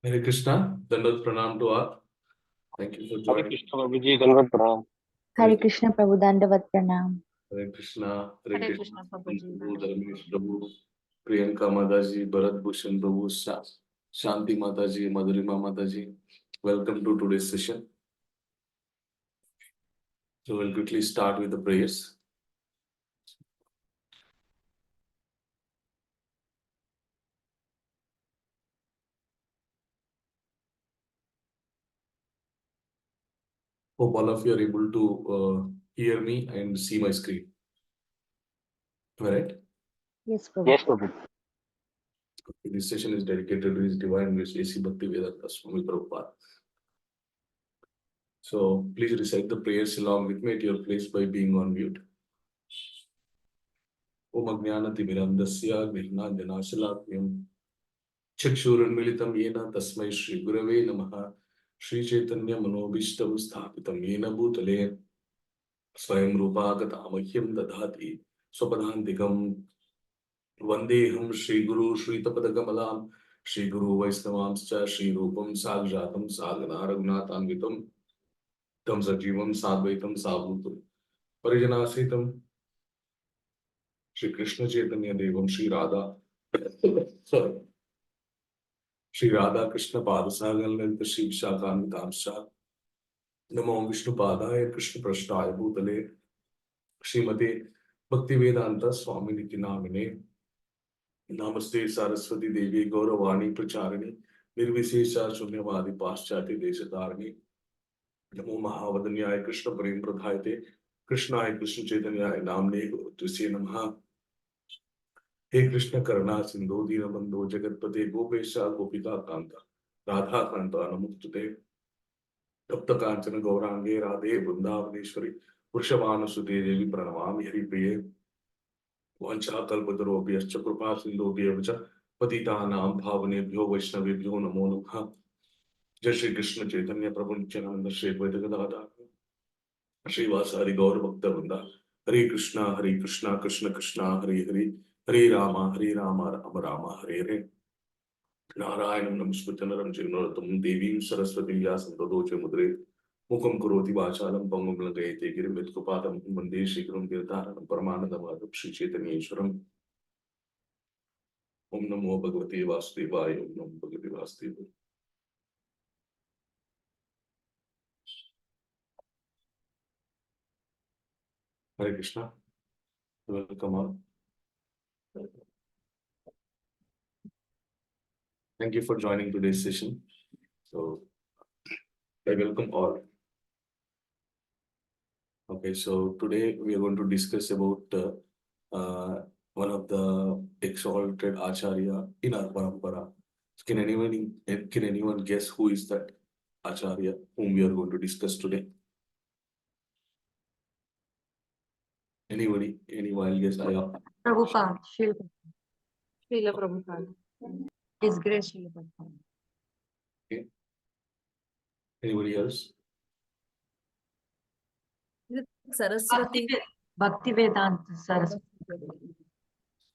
Hare Krishna, Dandavat Pranam to all. Thank you for Hare joining. Krishna Prabhuji, Dandavat Pranam. Hare Krishna Prabhu, Dandavat Pranam. Hare Krishna, Hare Krishna Prabhuji. Prabhu, Dharmesh Prabhu, Priyanka Mataji, Bharat Bhushan Prabhu, Shanti Mataji, Madhurima Mataji. Welcome to today's session. So we'll quickly start with the prayers. Hope all of you are able to hear me and see my screen. All right? Yes, Prabhu. Yes, Prabhu. This session is dedicated to His Divine Grace A.C. Bhakti Vedanta Swami Prabhupada. So please recite the prayers along with me at your place by being on mute. Om Ajnanatimirandasya Gnanajanaशलाकं चक्षुरुन्मीलितं येन तस्मै श्रीगुरवे नमः श्रीचैतन्यमनोभीष्टं स्थापितं येन भूतले स्वयं रूपा गता मह्यं ददाति स्वपदान्तिकं वन्देऽहं श्रीगुरु श्रीतपदकमलां श्रीगुरु वैष्णवांश्च श्रीरूपं साक्षातं सागना रघुनाथान्वितं तं सजीवं साद्वैतं सावधूतं परिजनासहितं श्री कृष्ण चैतन्य देवम श्री राधा श्री राधा कृष्ण पादसागल ललित श्री विशाखान्वितांश नमो विष्णुपादाय कृष्ण पृष्ठाय भूतले श्रीमते भक्ति वेदांत स्वामी निति नामिने नमस्ते सरस्वती देवी गौरवाणी प्रचारिणी निर्विशेषा शून्यवादी पाश्चात्य देशधारिणी नमो महावदन्याय कृष्ण प्रेम प्रधायते कृष्णाय कृष्ण चैतन्याय नामने तुसे नमः। हे कृष्ण करुणा सिंधु दीनबंधो जगतपते गोपेशा गोपिका कांता राधा कांता नमोस्तुते तप्त कांचन गौरांगे राधे वृंदावनेश्वरी वृषभानुसुते देवी प्रणमामि हरिप्रिये वाञ्छाकल्पतरुभ्यश्च कृपा सिन्धुभ्यः च पतितानां पावनेभ्यो वैष्णवेभ्यो नमो नमः। जय श्री कृष्ण चैतन्य प्रभु नित्यानंद श्री अद्वैत गदाधर श्रीवासादि गौर भक्त वृंदा हरे कृष्णा कृष्ण कृष्णा हरे हरे हरे राम राम राम हरे हरे नारायणं नमस्कृत्य नरं चैव नरोत्तमं देवीं सरस्वतीं व्यासं ततो जयमुद्रे मुखं करोति वाचालं पङ्गुं लङ्घयते गिरिं यत्कृपातमहं वन्दे श्रीगुरुं गिरिधारणं परमानन्दमाधवं श्रीचैतन्येश्वरम्। ओम नमो भगवते वासुदेवाय ओम नमो भगवते वासुदेवाय। Hare Krishna. Welcome all. Thank you for joining today's session. So I welcome all. Okay, so today we are going to discuss about one of the exalted acharya in our parampara. Can anyone guess who is that acharya whom we are going to discuss today? Anybody? Any wild guess? Prabhupada, Srila Prabhupada. His Grace Srila Prabhupada. Okay. Anybody else? Saraswati. Bhakti Vedanta Saraswati.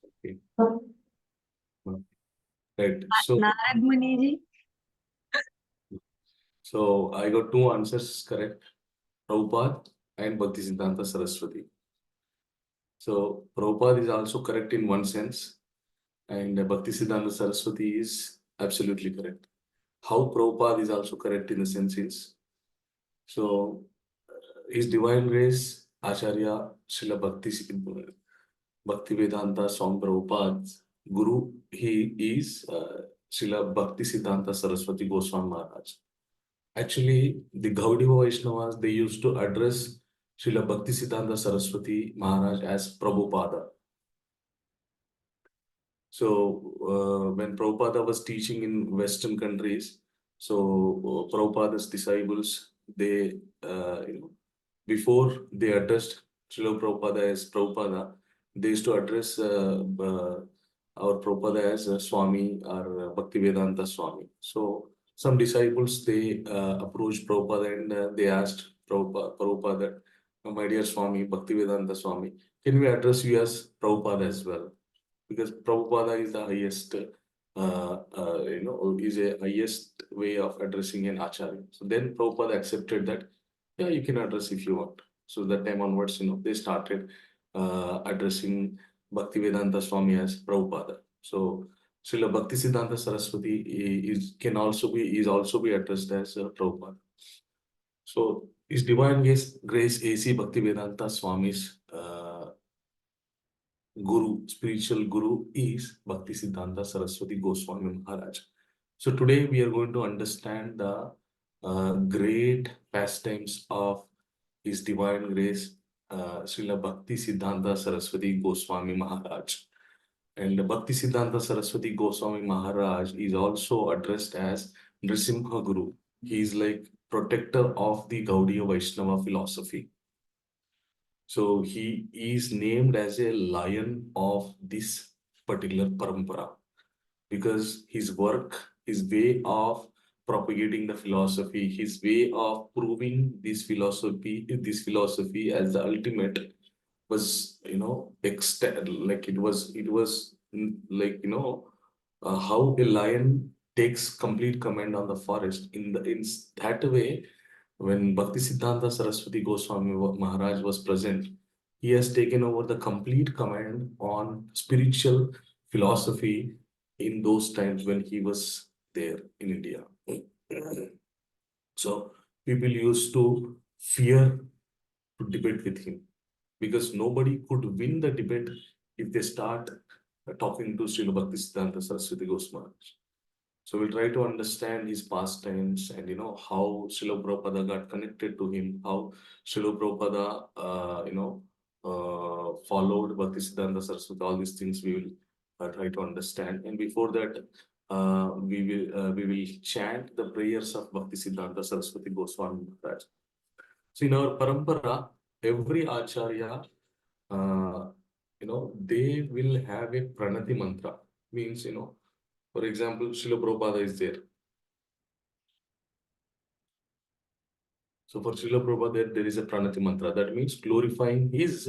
Okay. Right. So, Narad Muniji. so I got two answers correct. Prabhupada and Bhakti Siddhanta Saraswati. So Prabhupada is also correct in one sense, and Bhakti Siddhanta Saraswati is absolutely correct. How Prabhupada is also correct in the sense is, so His Divine Grace Acharya Srila Bhakti Vedanta Swami Prabhupada's Guru, he is Srila Bhakti Siddhanta Saraswati Goswami Maharaj. Actually, the Gaudiya Vaishnavas, they used to address Srila Bhakti Siddhanta Saraswati Maharaj as Prabhupada. So when Prabhupada was teaching in Western countries, so Prabhupada's disciples, they, before they addressed Srila Prabhupada as Prabhupada, they used to address our Prabhupada as Swami or Bhakti Vedanta Swami. So some disciples, they approached Prabhupada and they asked Prabhupada, my dear Swami, Bhakti Vedanta Swami, can we address you as Prabhupada as well? Because Prabhupada is the highest is a highest way of addressing an acharya. So then Prabhupada accepted that, yeah, you can address if you want. So that time onwards, they started addressing Bhaktivedanta Swami as Prabhupada. So Srila Bhakti Siddhanta Saraswati is also be addressed as Prabhupada. So His Divine Grace A.C. Bhaktivedanta Swami's Guru, spiritual Guru is Bhakti Siddhanta Saraswati Goswami Maharaj. So today we are going to understand the great pastimes of His Divine Grace, Srila Bhakti Siddhanta Saraswati Goswami Maharaj. And Bhakti Siddhanta Saraswati Goswami Maharaj is also addressed as Nrisimha Guru. He is like protector of the Gaudiya Vaishnava philosophy. So he is named as a lion of this particular parampara because his work, his way of propagating the philosophy, his way of proving this philosophy as the ultimate was, like it was how a lion takes complete command on the forest. In that way, when Bhakti Siddhanta Saraswati Goswami Maharaj was present, he has taken over the complete command on spiritual philosophy in those times when he was there in India. So people used to fear to debate with him because nobody could win the debate if they start talking to Srila Bhakti Siddhanta Saraswati Goswami. So we'll try to understand his pastimes and how Srila Prabhupada got connected to him, how Srila Prabhupada followed Bhakti Siddhanta Saraswati. All these things we will try to understand. And before that, we will chant the prayers of Bhakti Siddhanta Saraswati Goswami Maharaj. So in our parampara, every acharya, they will have a pranati mantra. Means, for example, Srila Prabhupada is there. So for Srila Prabhupada, there is a pranati mantra. That means glorifying his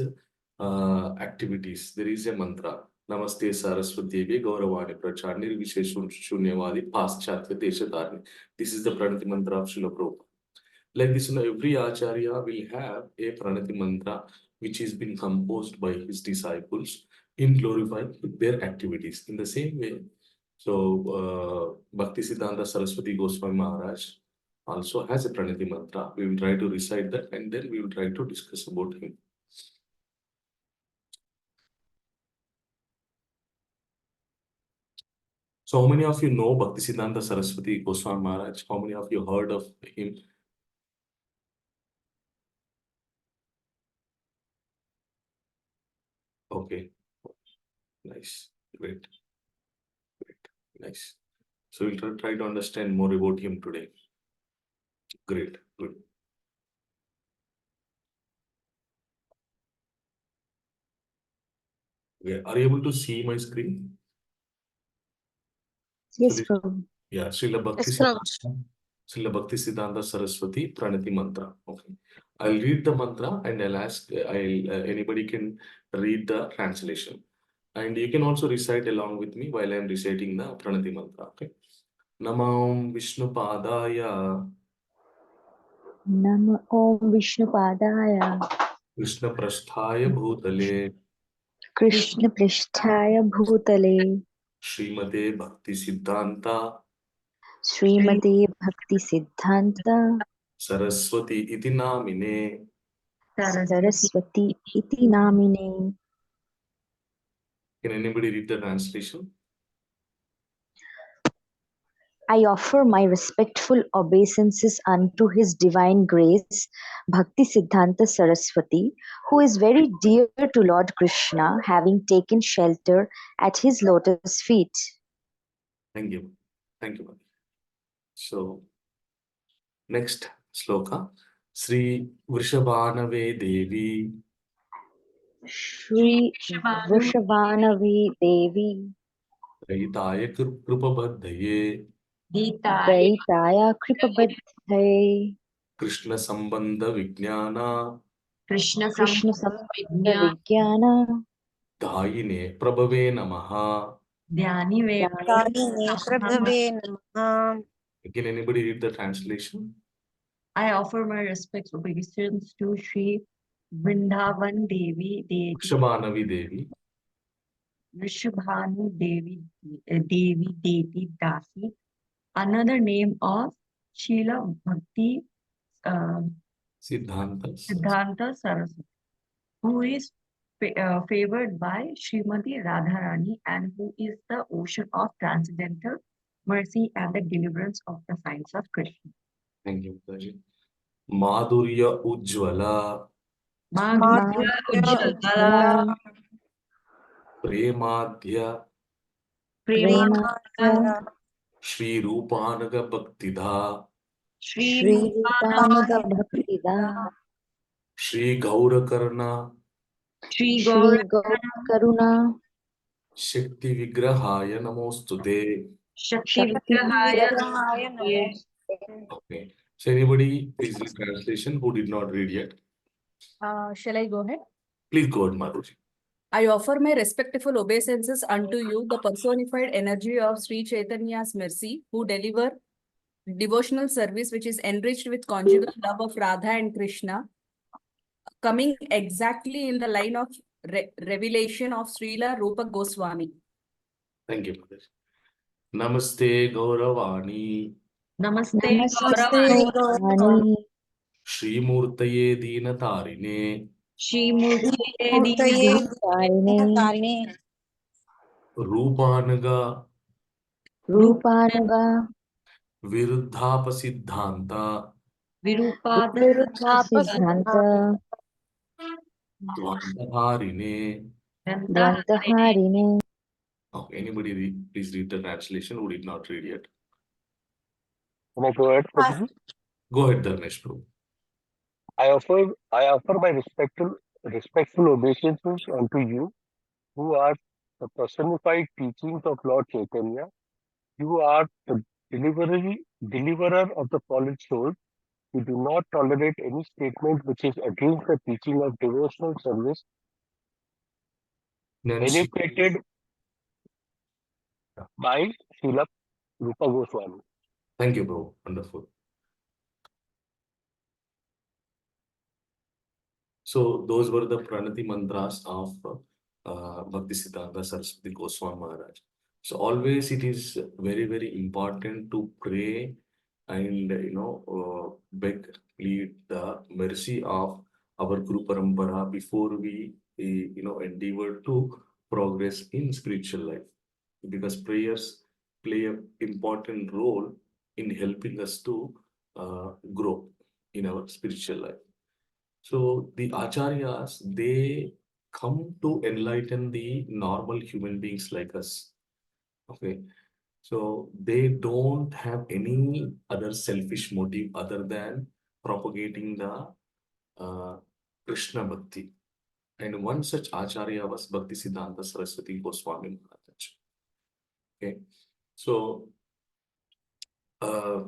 activities. There is a mantra. Namaste Saraswati Gauravani Prachar Nirvisheshun Shunyavadi Paschatya Deshatarni. This is the pranati mantra of Srila Prabhupada. Like this, every acharya will have a pranati mantra which has been composed by his disciples in glorifying their activities. In the same way, so Bhakti Siddhanta Saraswati Goswami Maharaj also has a pranati mantra. We will try to recite that and then we will try to discuss about him. So how many of you know Bhakti Siddhanta Saraswati Goswami Maharaj? How many of you heard of him? Okay, nice, great, nice. So we'll try to understand more about him today. Great, good. Okay. Are you able to see my screen? Yes, So Prabhu. yeah, Srila Bhakti Siddhanta Saraswati Pranati Mantra. Okay. I'll read the mantra and I'll ask, anybody can read the translation. And you can also recite along with me while I'm reciting the Pranati Mantra. Okay. Namam Vishnu Padaya Nama Om Vishnu Padaya Krishna Prasthaya Bhutale Krishna Pristhaya Bhutale Srimate Bhakti Siddhanta Srimati Bhakti Siddhanta Saraswati Iti Namine. Saraswati Iti Namine. Can anybody read the translation? I offer my respectful obeisances unto His Divine Grace, Bhakti Siddhanta Saraswati, who is very dear to Lord Krishna, having taken shelter at his lotus feet. Thank you. Thank you, Bhakti. So, next sloka. Sri Vrishabhanave Devi Shri Vrishabhanavi Devi Raitaya Krupabadhaye Daitaya Kripabadhai Krishna Sambandha Vijnana Krishna Krishna Sambandha Vijnana Dhayine Prabhave Namaha. Dhyani Kali Netrabhave Namaha. Can anybody read the translation? I offer my respects obeisances to Sri Vrindavan Devi Deity Kshabanavi Devi, Rishabhanu Devi Deity Dasi, another name of Srila Bhakti Siddhanta, Siddhanta Saraswati, who is favored by Srimati Radharani and who is the ocean of transcendental mercy and the deliverance of the signs of Krishna. Thank you, Mataji. Madhurya Ujjwala, Madhurya Ujjwala Premadhya, Prema Premadhya Shri Rupanaga Bhaktidha, Shri Shri Rupanuga Bhaktida Shri Gaurakarna, Shri Shri Gaurakaruna Shakti Vigrahaya Namostude. Shakti Shakti Vigrahaya Vigrahaya Namaste. Okay. So anybody please read translation who did not read yet? Shall I go ahead? Please go ahead, Madhuji. I offer my respectful obeisances unto you, the personified energy of Sri Chaitanya's mercy, who deliver devotional service which is enriched with conjugal love of Radha and Krishna, coming exactly in the line of revelation of Srila Rupa Goswami. Thank you, Madhuji. Namaste Gauravani, Namaste Namaste Gauravani Vani Shri Murtaye Deenatarine, Shri Murti Murtaye Karine Karine Rupanaga Rupanuga Viruddhapasiddhanta, Virupada Viruddha Siddhanta Dvantaharine. Dvantaharine. Okay, anybody please read the translation who did not read yet? Can I go ahead, Prabhuji? Go ahead, Dharmesh Prabhu. I offer my respectful obeisances unto you, who are the personified teachings of Lord Chaitanya. You are the deliverer of the fallen soul. You do not tolerate any statement which is against the teaching of devotional service penetrated by Srila Rupa Goswami. Thank you, bro. Wonderful. So those were the pranati mantras of Bhakti Siddhanta Saraswati Goswami Maharaj. So always it is very, very important to pray and beg, plead the mercy of our Guru Parampara before we endeavor to progress in spiritual life, because prayers play an important role in helping us to grow in our spiritual life. So the acharyas, they come to enlighten the normal human beings like us. Okay. So they don't have any other selfish motive other than propagating the Krishna Bhakti. And one such acharya was Bhakti Siddhanta Saraswati Goswami Maharaj. Okay. So uh,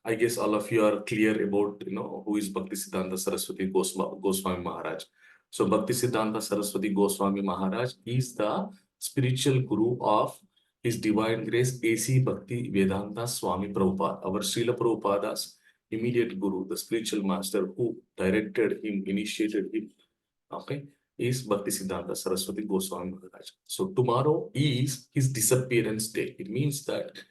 I guess all of you are clear about who is Bhakti Siddhanta Saraswati Goswami Maharaj. So Bhakti Siddhanta Saraswati Goswami Maharaj is the spiritual guru of His Divine Grace A.C. Bhakti Vedanta Swami Prabhupada, our Srila Prabhupada's immediate guru, the spiritual master who directed him, initiated him. Okay, is Bhakti Siddhanta Saraswati Goswami Maharaj. So tomorrow is his disappearance day. It means that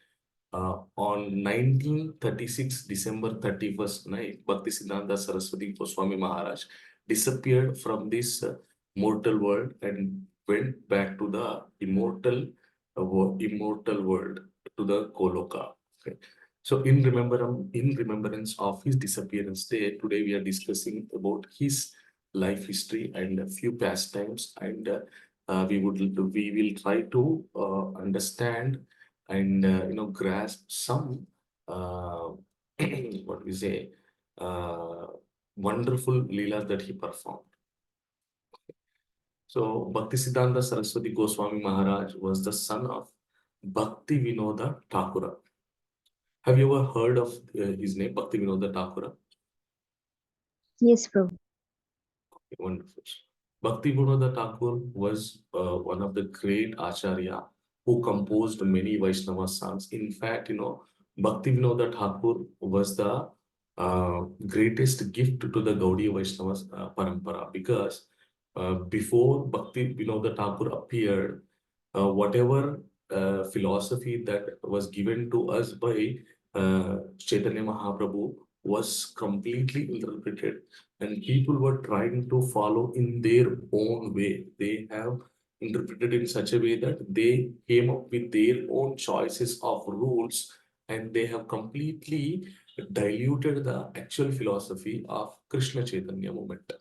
on 1936, December 31st night, Bhakti Siddhanta Saraswati Goswami Maharaj disappeared from this mortal world and went back to the immortal world, to the Goloka. Okay. So in remembrance of his disappearance day, today we are discussing about his life history and a few pastimes, and we will try to understand and grasp some what we say wonderful leelas that he performed. So Bhaktisiddhanta Saraswati Goswami Maharaj was the son of Bhakti Vinoda Thakura. Have you ever heard of his name, Bhakti Vinoda Thakura? Yes, Prabhu. Wonderful. Bhakti Vinod Thakur was one of the great acharya who composed many Vaishnava songs. In fact, Bhakti Vinod Thakur was the greatest gift to the Gaudiya Vaishnava parampara, because before Bhakti Vinod Thakur appeared, whatever philosophy that was given to us by Chaitanya Mahaprabhu was completely interpreted, and people were trying to follow in their own way. They have interpreted in such a way that they came up with their own choices of rules, and they have completely diluted the actual philosophy of Krishna Chaitanya movement.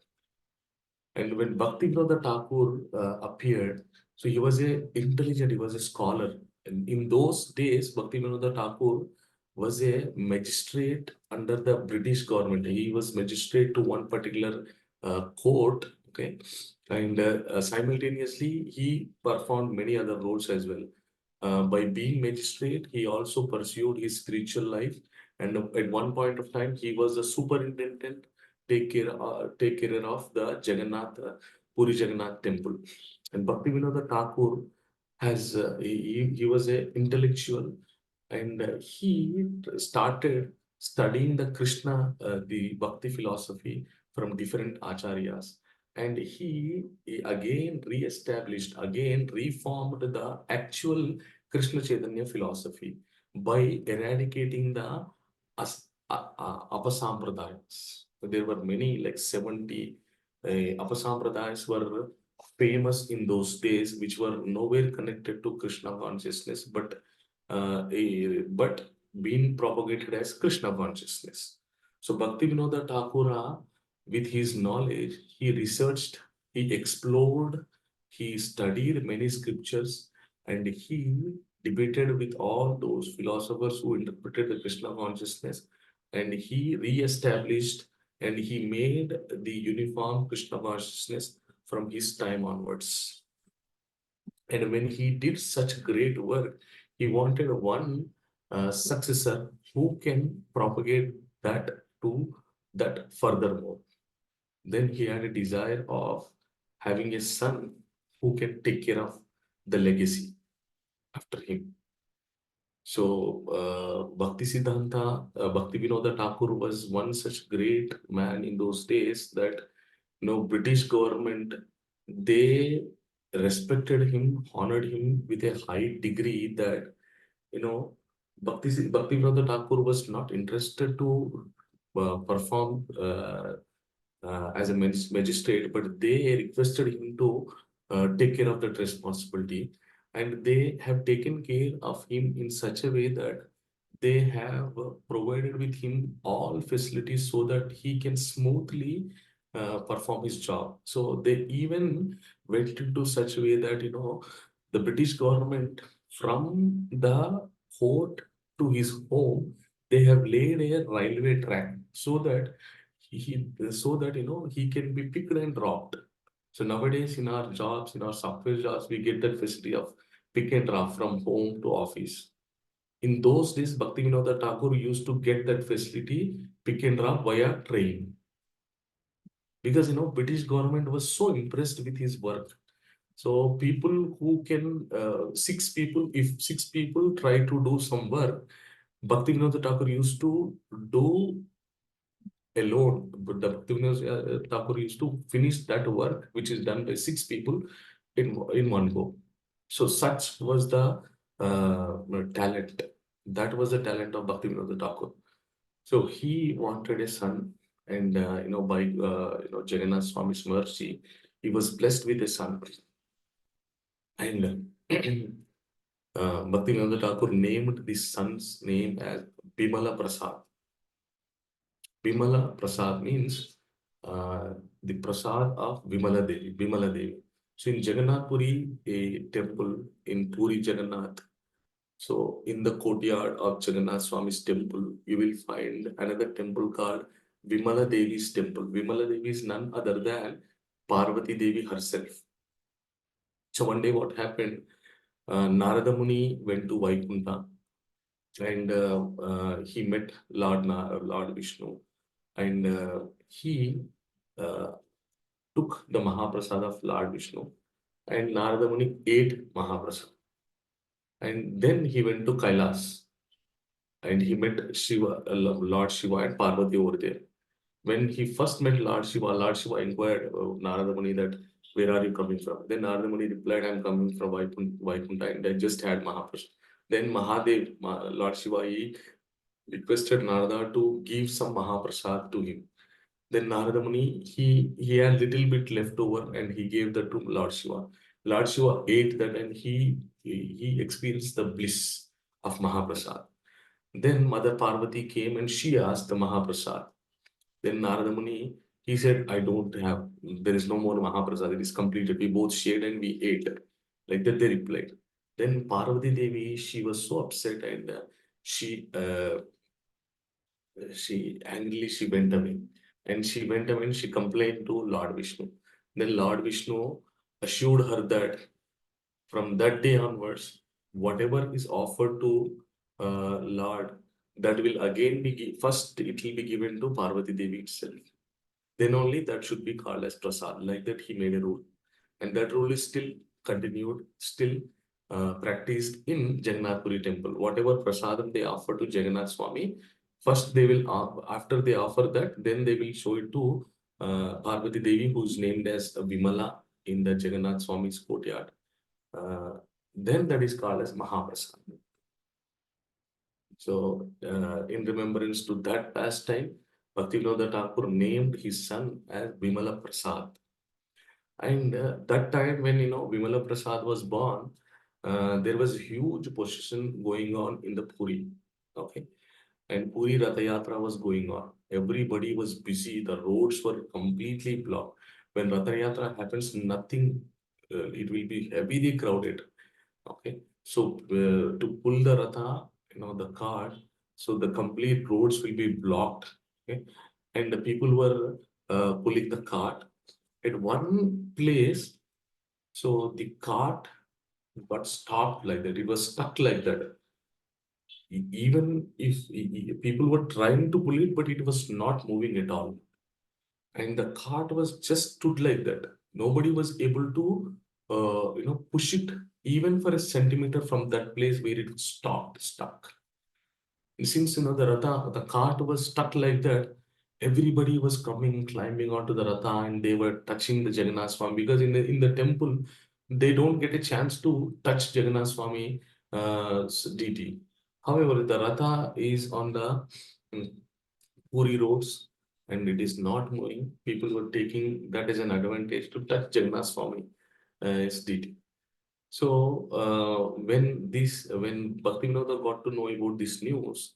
And when Bhakti Vinod Thakur appeared, so he was a intelligent, he was a scholar. And in those days, Bhakti Vinod Thakur was a magistrate under the British government. He was magistrate to one particular court, okay, and simultaneously he performed many other roles as well. By being magistrate, he also pursued his spiritual life, and at one point of time, he was a superintendent, take care of the Jagannath Puri Jagannath temple. And Bhakti Vinod Thakur he was a intellectual, and he started studying the Krishna, the Bhakti philosophy from different acharyas. And he again re-established, again reformed the actual Krishna Chaitanya philosophy by eradicating the apasampradayas. There were many, like 70 apasampradayas were famous in those days, which were nowhere connected to Krishna consciousness, but being propagated as Krishna consciousness. So Bhakti Vinod Thakura, with his knowledge, he researched, he explored, he studied many scriptures, and he debated with all those philosophers who interpreted the Krishna consciousness, and he re-established and he made the uniform Krishna consciousness from his time onwards. And when he did such great work, he wanted one successor who can propagate that to that furthermore. Then he had a desire of having a son who can take care of the legacy after him. So Bhakti Siddhanta, Bhakti Vinod Thakur was one such great man in those days that British government, they respected him, honored him with a high degree that Bhakti Vinod Thakur was not interested to perform as a magistrate, but they requested him to take care of that responsibility, and they have taken care of him in such a way that they have provided with him all facilities so that he can smoothly perform his job. So they even went into such a way that the British government, from the court to his home, they have laid a railway track so that he can be picked and dropped. So nowadays in our jobs, in our software jobs, we get that facility of pick and drop from home to office. In those days, Bhakti Vinod Thakur used to get that facility, pick and drop via train. Because British government was so impressed with his work. So people who can, if 6 people try to do some work, Bhakti Vinod Thakur used to do alone. But the Bhakti Vinod Thakur used to finish that work, which is done by 6 people in one go. So such was the talent. That was the talent of Bhakti Vinod Thakur. So he wanted a son, and by Jagannath Swami's mercy, he was blessed with a son. And Bhakti Vinod Thakur named this son's name as Bimala Prasad. Bimala Prasad means the Prasad of Vimala Devi. So in Jagannath Puri, a temple in Puri Jagannath, so in the courtyard of Jagannath Swami's temple, you will find another temple called Vimala Devi's temple. Vimala Devi is none other than Parvati Devi herself. So one day what happened, Narada Muni went to Vaikunta, and he met Lord Vishnu, and he took the Mahaprasad of Lord Vishnu, and Narada Muni ate Mahaprasad. And then he went to Kailas and he met Shiva, Lord Shiva and Parvati over there. When he first met Lord Shiva inquired Narada Muni that, where are you coming from? Then Narada Muni replied, I'm coming from Vaikuntha and I just had Mahaprasad. Then Mahadev, Lord Shiva, he requested Narada to give some Mahaprasad to him. Then Narada Muni, he had little bit left over and he gave that to Lord Shiva. Lord Shiva ate that and he experienced the bliss of Mahaprasad. Then Mother Parvati came and she asked the Mahaprasad. Then Narada Muni, he said, I don't have, there is no more Mahaprasad, it is completed. We both shared and we ate. Like that they replied. Then Parvati Devi, she was so upset and she angrily she went away. And she went away and she complained to Lord Vishnu. Then Lord Vishnu assured her that from that day onwards, whatever is offered to Lord, that will again be, first it will be given to Parvati Devi itself. Then only that should be called as prasad. Like that he made a rule. And that rule is still continued, still practiced in Jagannath Puri temple. Whatever prasadam they offer to Jagannath Swami, first they will, after they offer that, then they will show it to Parvati Devi, who is named as Vimala in the Jagannath Swami's courtyard. Then that is called as Mahaprasad. So, in remembrance to that pastime, Bhaktivinoda Thakur named his son as Vimala Prasad. And that time when Vimala Prasad was born, there was huge procession going on in the Puri. Okay. And Puri Ratha Yatra was going on. Everybody was busy. The roads were completely blocked. When Ratha Yatra happens, nothing, it will be heavily crowded. Okay. So to pull the Ratha, the cart, so the complete roads will be blocked. Okay. And the people were pulling the cart. At one place, so the cart got stopped like that. It was stuck like that. Even if people were trying to pull it, but it was not moving at all. And the cart was just stood like that. Nobody was able to, push it even for a centimeter from that place where it stopped, stuck. And since, the cart was stuck like that, everybody was coming, climbing onto the Ratha, and they were touching the Jagannath Swami, because in the temple, they don't get a chance to touch Jagannath Swami deity. However, the Ratha is on the Puri roads and it is not moving. People were taking that as an advantage to touch Jagannath Swami deity. So when Bhaktivinoda got to know about this news,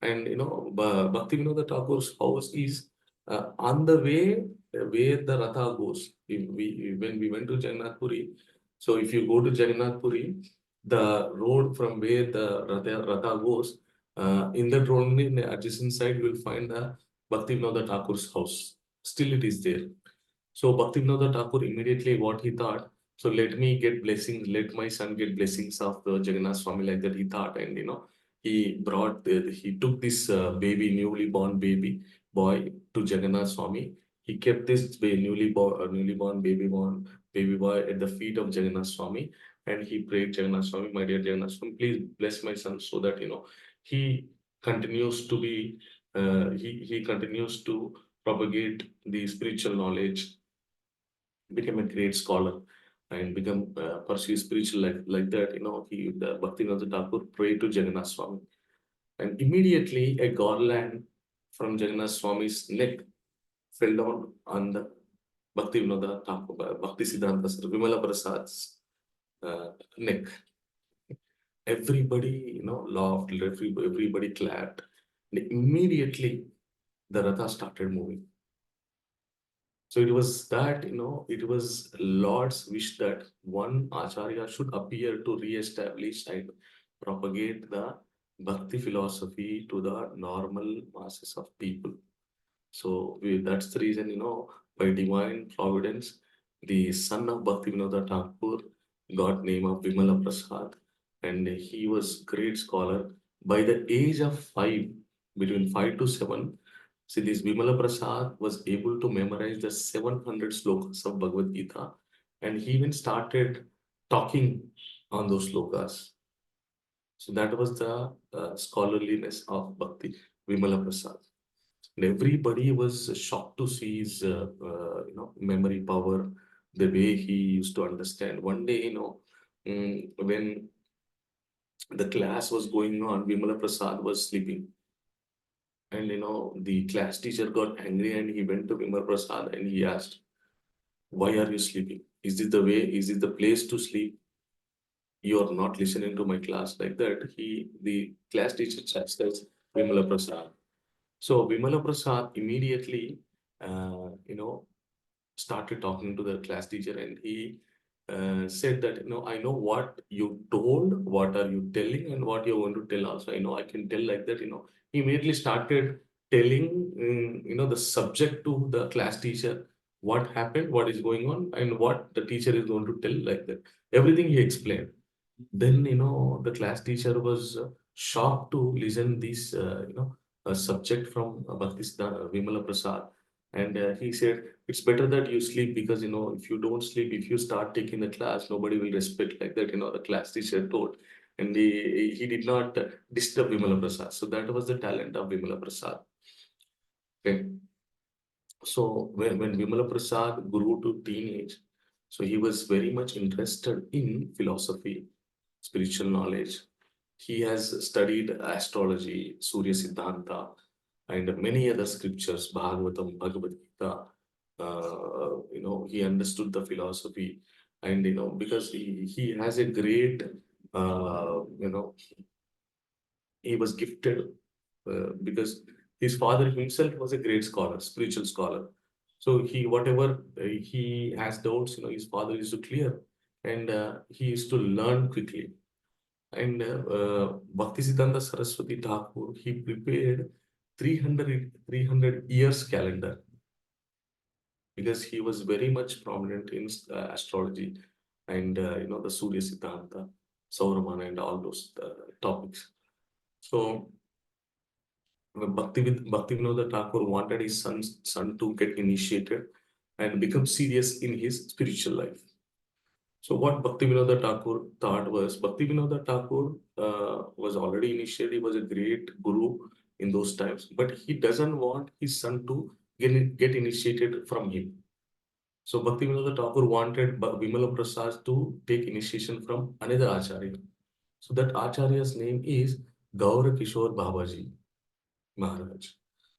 and Bhaktivinoda Thakur's house is on the way where the Ratha goes. When we went to Jagannath Puri, so if you go to Jagannath Puri, the road from where the Ratha goes, in that road in the adjacent side, you will find the Bhaktivinoda Thakur's house. Still it is there. So Bhaktivinoda Thakur immediately what he thought, so let me get blessings, let my son get blessings of the Jagannath Swami, like that he thought. And he took this newly born baby boy to Jagannath Swami. He kept this newly born baby boy at the feet of Jagannath Swami, and he prayed, Jagannath Swami, my dear Jagannath Swami, please bless my son so that he continues to be he continues to propagate the spiritual knowledge, become a great scholar, and become pursue spiritual life, like that. The Bhaktivinoda Thakur prayed to Jagannath Swami, and immediately a garland from Jagannath Swami's neck fell down on the Bhaktivinoda Thakur, Bhakti Siddhanta Vimala Prasad's neck. Everybody, laughed, everybody clapped. And immediately the Ratha started moving. So it was that, it was Lord's wish that one Acharya should appear to re-establish and propagate the Bhakti philosophy to the normal masses of people. So that's the reason, by divine providence, the son of Bhaktivinoda Thakur got name of Vimala Prasad, and he was great scholar. By the age of 5, between 5 to 7, See, this Vimala Prasad was able to memorize the 700 slokas of Bhagavad Gita, and he even started talking on those slokas. So that was the scholarliness of Bhakti Vimala Prasad. And everybody was shocked to see his memory power, the way he used to understand. One day, when the class was going on, Vimala Prasad was sleeping. And the class teacher got angry and he went to Vimala Prasad and he asked, "Why are you sleeping? Is this the way? Is this the place to sleep? You are not listening to my class." Like that, the class teacher chastised Vimala Prasad. So Vimala Prasad immediately, started talking to the class teacher, and he said that, I know what you told, what are you telling, and what you're going to tell also. I know I can tell like that. He immediately started telling, the subject to the class teacher, what happened, what is going on, and what the teacher is going to tell like that. Everything he explained. Then, the class teacher was shocked to listen this, a subject from Bhakti Vimala Prasad. And he said, it's better that you sleep because, if you don't sleep, if you start taking the class, nobody will respect like that, the class teacher told. And he did not disturb Vimala Prasad. So that was the talent of Vimala Prasad. Okay. So when Vimala Prasad grew to teenage, so he was very much interested in philosophy, spiritual knowledge. He has studied astrology, Surya Siddhanta, and many other scriptures, Bhagavatam, Bhagavad Gita. He understood the philosophy, and because he has a great, uh, you know, he was gifted because his father himself was a great scholar, spiritual scholar. So whatever he has doubts, his father used to clear, and he used to learn quickly. And Bhaktisiddhanta Saraswati Thakur, he prepared 300 years calendar because he was very much prominent in astrology and the Surya Siddhanta, Sauramana, and all those topics. So when Bhaktivinoda Thakur wanted his son to get initiated and become serious in his spiritual life. So what Bhaktivinoda Thakur thought was, Bhaktivinoda Thakur was already initiated, he was a great guru in those times, but he doesn't want his son to get initiated from him. So Bhaktivinoda Thakur wanted Vimala Prasad to take initiation from another Acharya. So that Acharya's name is Gaura Kishore Babaji Maharaj.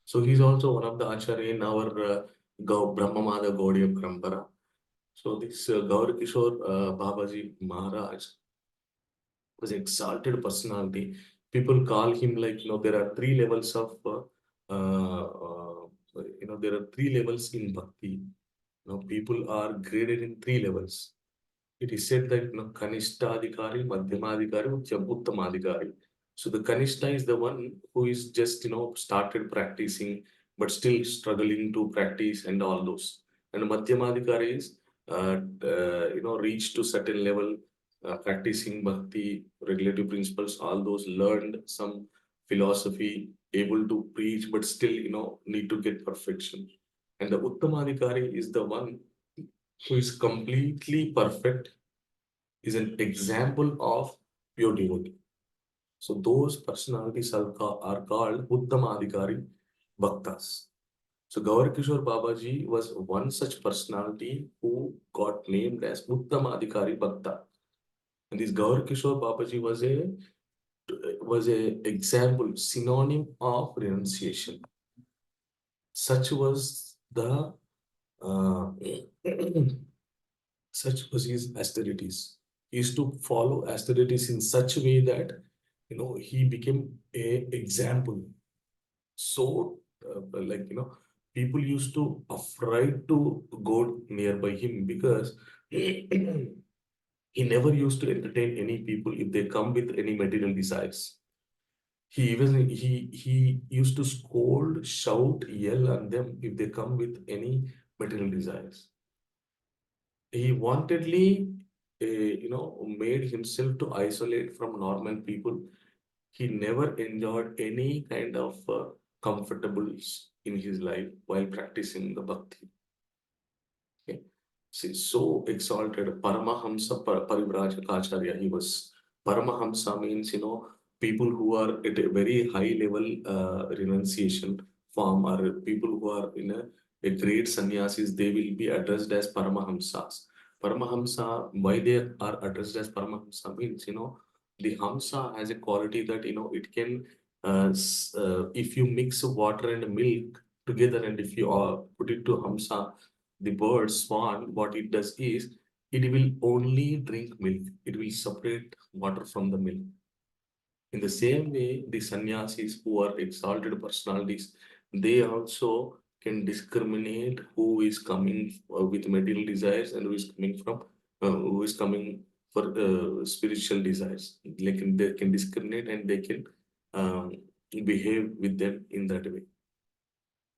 So he's also one of the Acharya in our Brahmamada Gaudiya Parampara. So this Gaur Kishore Babaji Maharaj was exalted personality. People call him like, there are three levels of, there are three levels in Bhakti. People are graded in three levels. It is said that, Kanishtadhikari, Madhyamadhikari, Uttamadhikari. So the Kanishta is the one who is just, started practicing, but still struggling to practice and all those. And Madhyamadhikari is, reached to certain level, practicing bhakti, regulative principles, all those, learned some philosophy, able to preach, but still, need to get perfection. And the Uttamadhikari is the one who is completely perfect, is an example of pure devotee. So those personalities are called Uttamadhikari Bhaktas. So Gaur Kishore Babaji was one such personality who got named as Uttamadhikari Bhakta. And this Gaur Kishore Babaji was a example, synonym of renunciation. Such was the such was his austerities. He used to follow austerities in such a way that he became a example. So people used to afraid to go nearby him because he never used to entertain any people if they come with any material desires. He used to scold, shout, yell on them if they come with any material desires. He wantedly, made himself to isolate from normal people. He never enjoyed any kind of comfortables in his life while practicing the bhakti. Okay. See, so exalted, Paramahamsa Parivrajaka he was. Paramahamsa means, people who are at a very high level renunciation form, or people who are in a great sannyasis, they will be addressed as Paramahamsas. Paramahamsa, why they are addressed as Paramahamsa means, the Hamsa has a quality that, it can, if you mix water and milk together and if you put it to Hamsa, the bird swan, what it does is it will only drink milk. It will separate water from the milk. In the same way, the sannyasis who are exalted personalities, they also can discriminate who is coming with material desires and who is coming for spiritual desires. They can discriminate and they can um, behave with them in that way.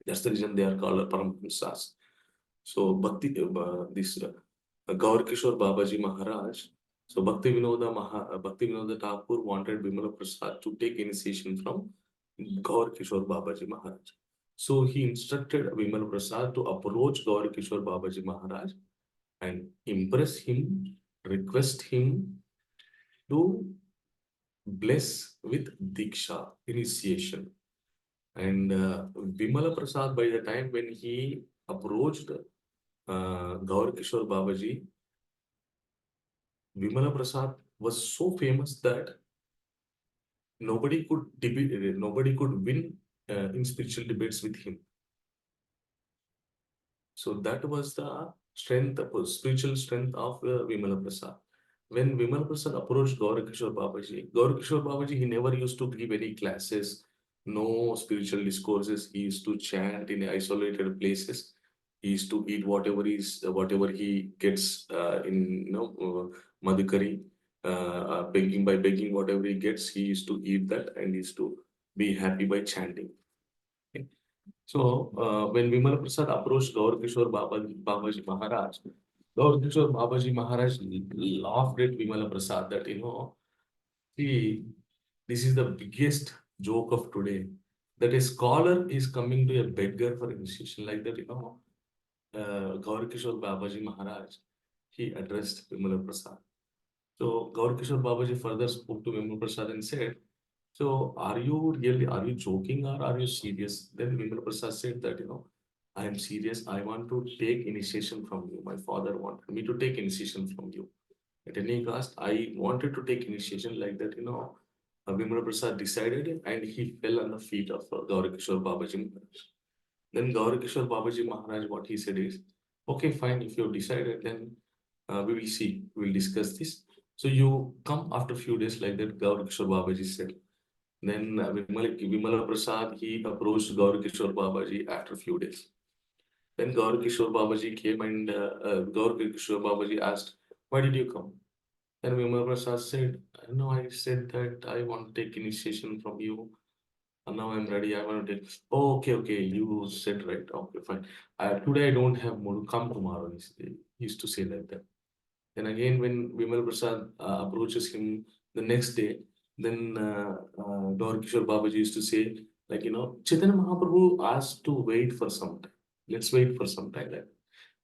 That's the reason they are called Paramahamsas. So Gaur Kishore Babaji Maharaj. So Bhakti Vinoda Thakur wanted Bimala Prasad to take initiation from Gaur Kishore Babaji Maharaj. So he instructed Bimala Prasad to approach Gaur Kishore Babaji Maharaj and impress him, request him to bless with Diksha, initiation. And Bimala Prasad, by the time when he approached Gaur Kishore Babaji, Vimala Prasad was so famous that nobody could debate, nobody could win in spiritual debates with him. So that was the strength, spiritual strength of Vimala Prasad. When Vimala Prasad approached Gaur Kishore Babaji, he never used to give any classes, no spiritual discourses. He used to chant in isolated places. He used to eat whatever he gets in Madhukari, begging whatever he gets, he used to eat that and he used to be happy by chanting. Okay. So when Vimala Prasad approached Gaur Kishore Babaji Maharaj, Gaur Kishore Babaji Maharaj laughed at Vimala Prasad that, see, this is the biggest joke of today, that a scholar is coming to a beggar for initiation like that, Gaur Kishore Babaji Maharaj, he addressed Vimala Prasad. So Gaur Kishore Babaji further spoke to Vimala Prasad and said, so are you joking or are you serious? Then Vimala Prasad said that, I am serious. I want to take initiation from you. My father wanted me to take initiation from you. At any cost, I wanted to take initiation like that, Vimala Prasad decided and he fell on the feet of Gaur Kishore Babaji Maharaj. Then Gaur Kishore Babaji Maharaj, what he said is, okay, fine, if you have decided, then we will see, we will discuss this. So you come after a few days like that, Gaur Kishore Babaji said. Then Vimala Prasad, he approached Gaur Kishore Babaji after a few days. Then Gaur Kishore Babaji came and Gaur Kishore Babaji asked, why did you come? Then Vimala Prasad said, no, I said that I want to take initiation from you. And now I'm ready. I want to take. Oh, okay. You said right. Okay, fine. Today I don't have mood. Come tomorrow. He used to say like that. Then again, when Vimal Prasad approaches him the next day, then Gaur Kishore Babaji used to say, like, Chaitanya Mahaprabhu asked to wait for some time. Let's wait for some time.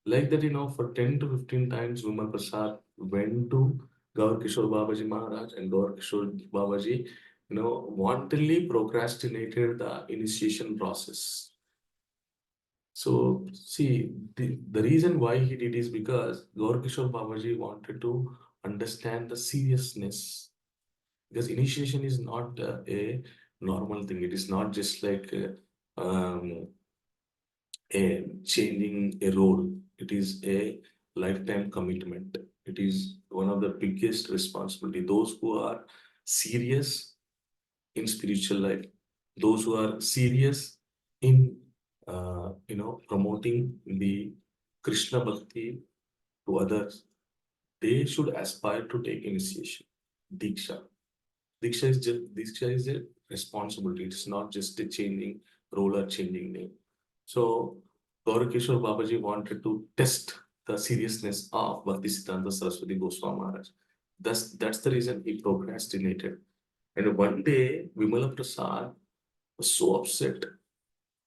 Like that, for 10 to 15 times, Vimal Prasad went to Gaur Kishore Babaji Maharaj and Gaur Kishore Babaji, wantonly procrastinated the initiation process. So, see, the reason why he did is because Gaur Kishore Babaji wanted to understand the seriousness. Because initiation is not a normal thing. It is not just like a changing a road. It is a lifetime commitment. It is one of the biggest responsibility. Those who are serious in spiritual life, those who are serious in promoting the Krishna Bhakti to others, they should aspire to take initiation, Diksha. Diksha is a responsibility. It's not just a changing role or changing name. So Gaur Kishore Babaji wanted to test the seriousness of Bhakti Siddhanta Saraswati Goswami Maharaj. That's the reason he procrastinated. And one day, Vimala Prasad was so upset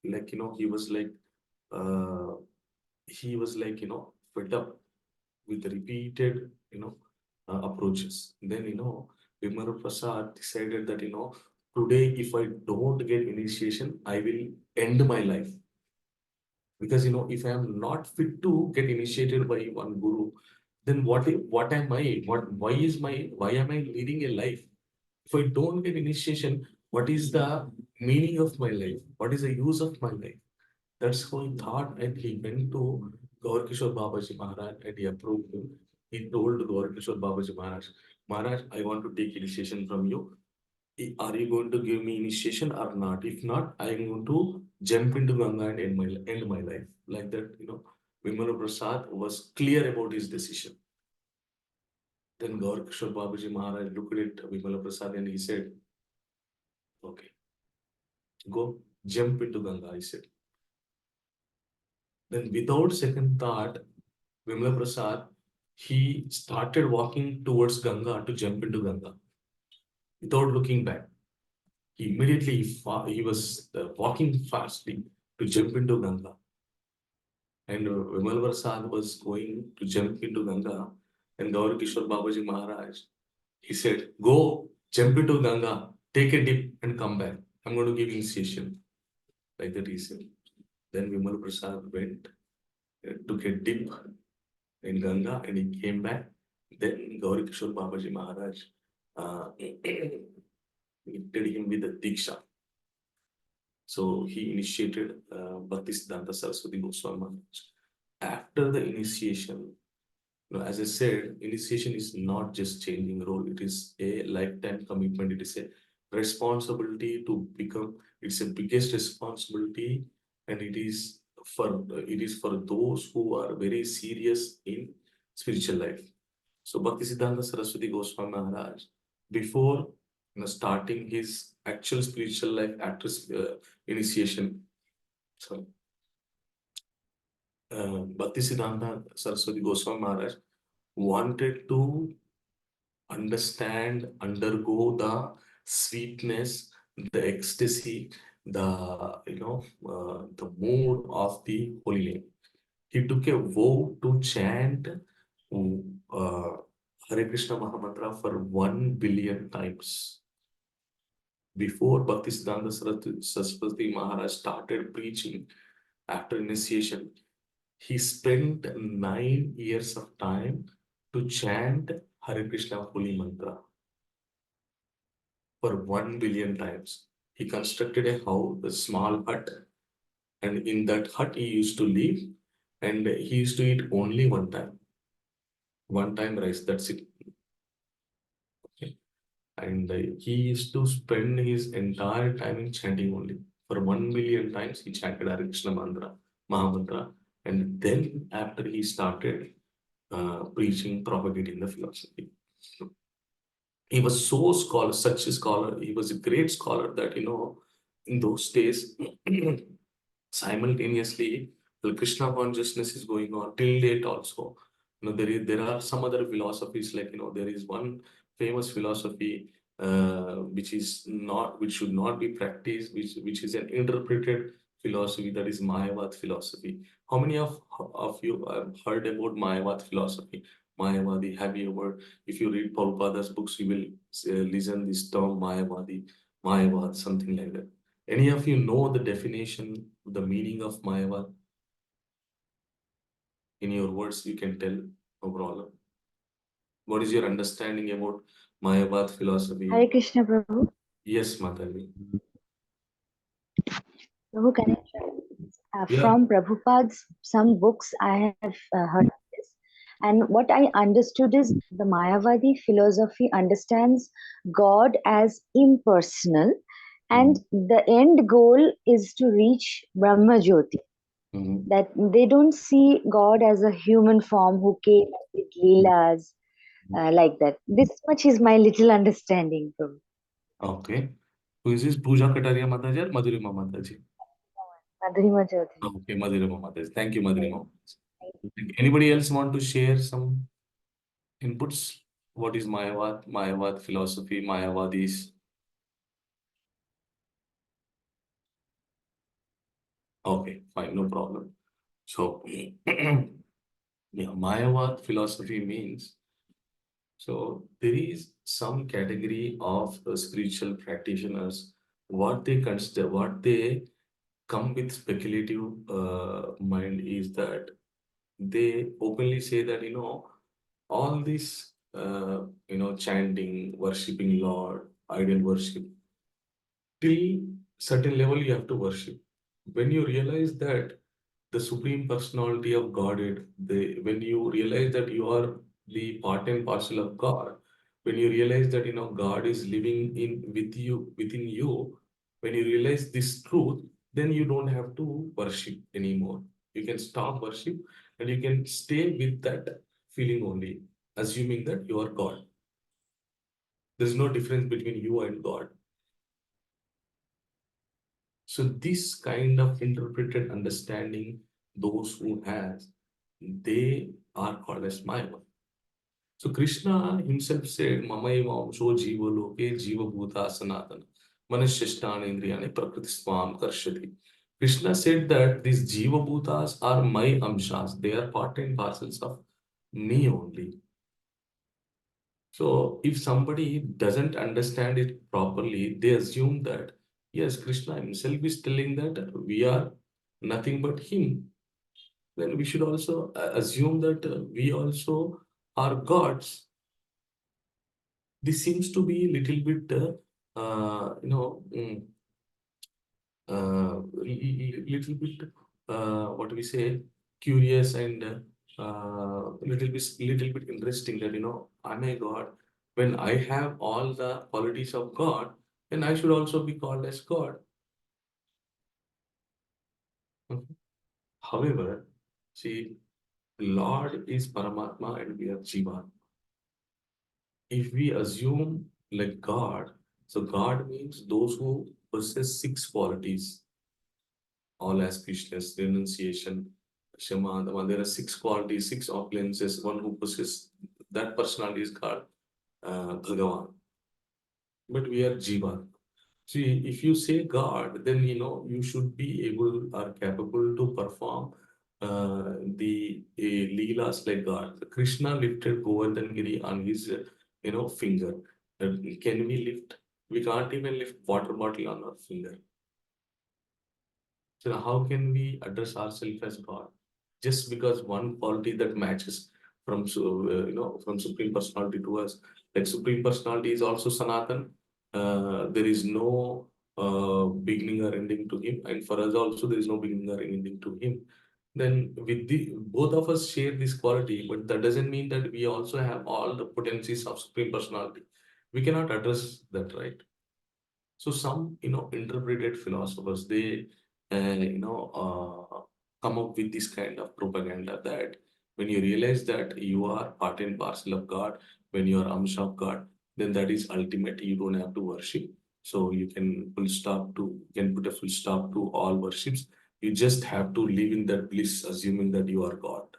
like, he was like, fed up with repeated, approaches. Then, Vimala Prasad decided that, today, if I don't get initiation, I will end my life. Because, if I am not fit to get initiated by one guru, then what am I? Why am I leading a life? If I don't get initiation, what is the meaning of my life? What is the use of my life? That's how he thought, and he went to Gaur Kishore Babaji Maharaj and he approved him. He told Gaur Kishore Babaji Maharaj, Maharaj, I want to take initiation from you. Are you going to give me initiation or not? If not, I am going to jump into Ganga and end my life. Like that, Vimala Prasad was clear about his decision. Then Gaur Kishore Babaji Maharaj looked at Vimala Prasad and he said, okay, go jump into Ganga, I said. Then without second thought, Vimla Prasad, he started walking towards Ganga to jump into Ganga without looking back. He immediately he was walking fastly to jump into Ganga. And Vimla Prasad was going to jump into Ganga. And Gaur Kishore Babaji Maharaj, he said, go jump into Ganga, take a dip and come back. I'm going to give initiation. Like that he said. Then Vimla Prasad went, took a dip in Ganga and he came back. Then Gauri Kishore Babaji Maharaj did him with the Diksha. So he initiated Bhakti Siddhanta Saraswati Goswami Maharaj. After the initiation, as I said, initiation is not just changing role, it is a lifetime commitment, it is a responsibility to become, it's the biggest responsibility, and it is for those who are very serious in spiritual life. So Bhakti Siddhanta Saraswati Goswami Maharaj, before starting his actual spiritual life after initiation, Bhakti Siddhanta Saraswati Goswami Maharaj wanted to understand, undergo the sweetness, the ecstasy, the mood of the holy name. He took a vow to chant Hare Krishna Mahamantra for 1 billion times. Before Bhakti Siddhanta Saraswati Maharaj started preaching after initiation, he spent 9 years of time to chant Hare Krishna Holy Mantra for 1 billion times. He constructed a house, a small hut, and in that hut he used to live, and he used to eat only one time rice, that's it. Okay. And he used to spend his entire time in chanting only. For 1 billion times he chanted Hare Krishna Mahamantra, and then after he started preaching, propagating the philosophy. He was such a scholar, he was a great scholar that, in those days, simultaneously, the Krishna consciousness is going on till date also. There are some other philosophies, like, there is one famous philosophy which should not be practiced, which is an interpreted philosophy, that is Mayavad philosophy. How many of you have heard about Mayavad philosophy? Mayavadi, have you ever, if you read Prabhupada's books, you will listen this term Mayavad, something like that. Any of you know the definition, the meaning of Mayavad? In your words, you can tell, no problem. What is your understanding about Mayavad philosophy? Hare Krishna Prabhu. Yes, Mataji. Prabhu, can I try? Yeah. From Prabhupada's some books I have heard of this. And what I understood is the Mayavadi philosophy understands God as impersonal, and the end goal is to reach Brahma Jyoti. That they don't see God as a human form who came with Leelas, like that. This much is my little understanding, Prabhu. Okay. Who is this? Pooja Kataria Mataji or Madhurima Mataji? Madhurima Chaudhary. Okay, Madhurima Mataji. Thank you, Madhurima. Anybody else want to share some inputs? What is Mayavad? Mayavad philosophy, Mayavadis? Okay, fine, no problem. So, yeah, Mayavad philosophy means, so there is some category of spiritual practitioners, what they consider, what they come with speculative mind is that they openly say that, all this, chanting, worshipping Lord, idol worship, till certain level you have to worship. When you realize that the supreme personality of Godhead, when you realize that you are the part and parcel of God, when you realize that God is living in with you within you, when you realize this truth, then you don't have to worship anymore. You can stop worship and you can stay with that feeling only, assuming that you are God. There's no difference between you and God. So this kind of interpreted understanding, those who has, they are called as Maya. So Krishna himself said, Mamaivam so jiva loke jiva bhuta sanatana manashyashtani indriyani prakritisvam karshati. Krishna said that these jiva bhutas are my amshas. They are part and parcels of me only. So if somebody doesn't understand it properly, they assume that, yes, Krishna himself is telling that we are nothing but him. Then we should also assume that we also are gods. This seems to be a little bit, little bit, what do we say, curious and little bit interesting that, am I God? When I have all the qualities of God, then I should also be called as God. Okay. However, see, Lord is Paramatma and we are Jiva. If we assume like God, so God means those who possess 6 qualities, all auspiciousness, renunciation, Shema, Dama. There are 6 qualities, 6 opulences. One who possesses that personality is called Bhagavan. But we are Jiva. See, if you say God, then you should be able or capable to perform the leelas like God. Krishna lifted Govardhangiri on his finger. Can we lift? We can't even lift water bottle on our finger. So how can we address ourselves as God? Just because one quality that matches from from Supreme Personality to us, like Supreme Personality is also Sanatan. There is no beginning or ending to him, and for us also there is no beginning or ending to him. Then with the both of us share this quality, but that doesn't mean that we also have all the potencies of Supreme Personality. We cannot address that, right? So some, interpreted philosophers, they, come up with this kind of propaganda that when you realize that you are part and parcel of God, when you are Amsha of God, then that is ultimate. You don't have to worship. So you can put a full stop to all worships. You just have to live in that bliss, assuming that you are God.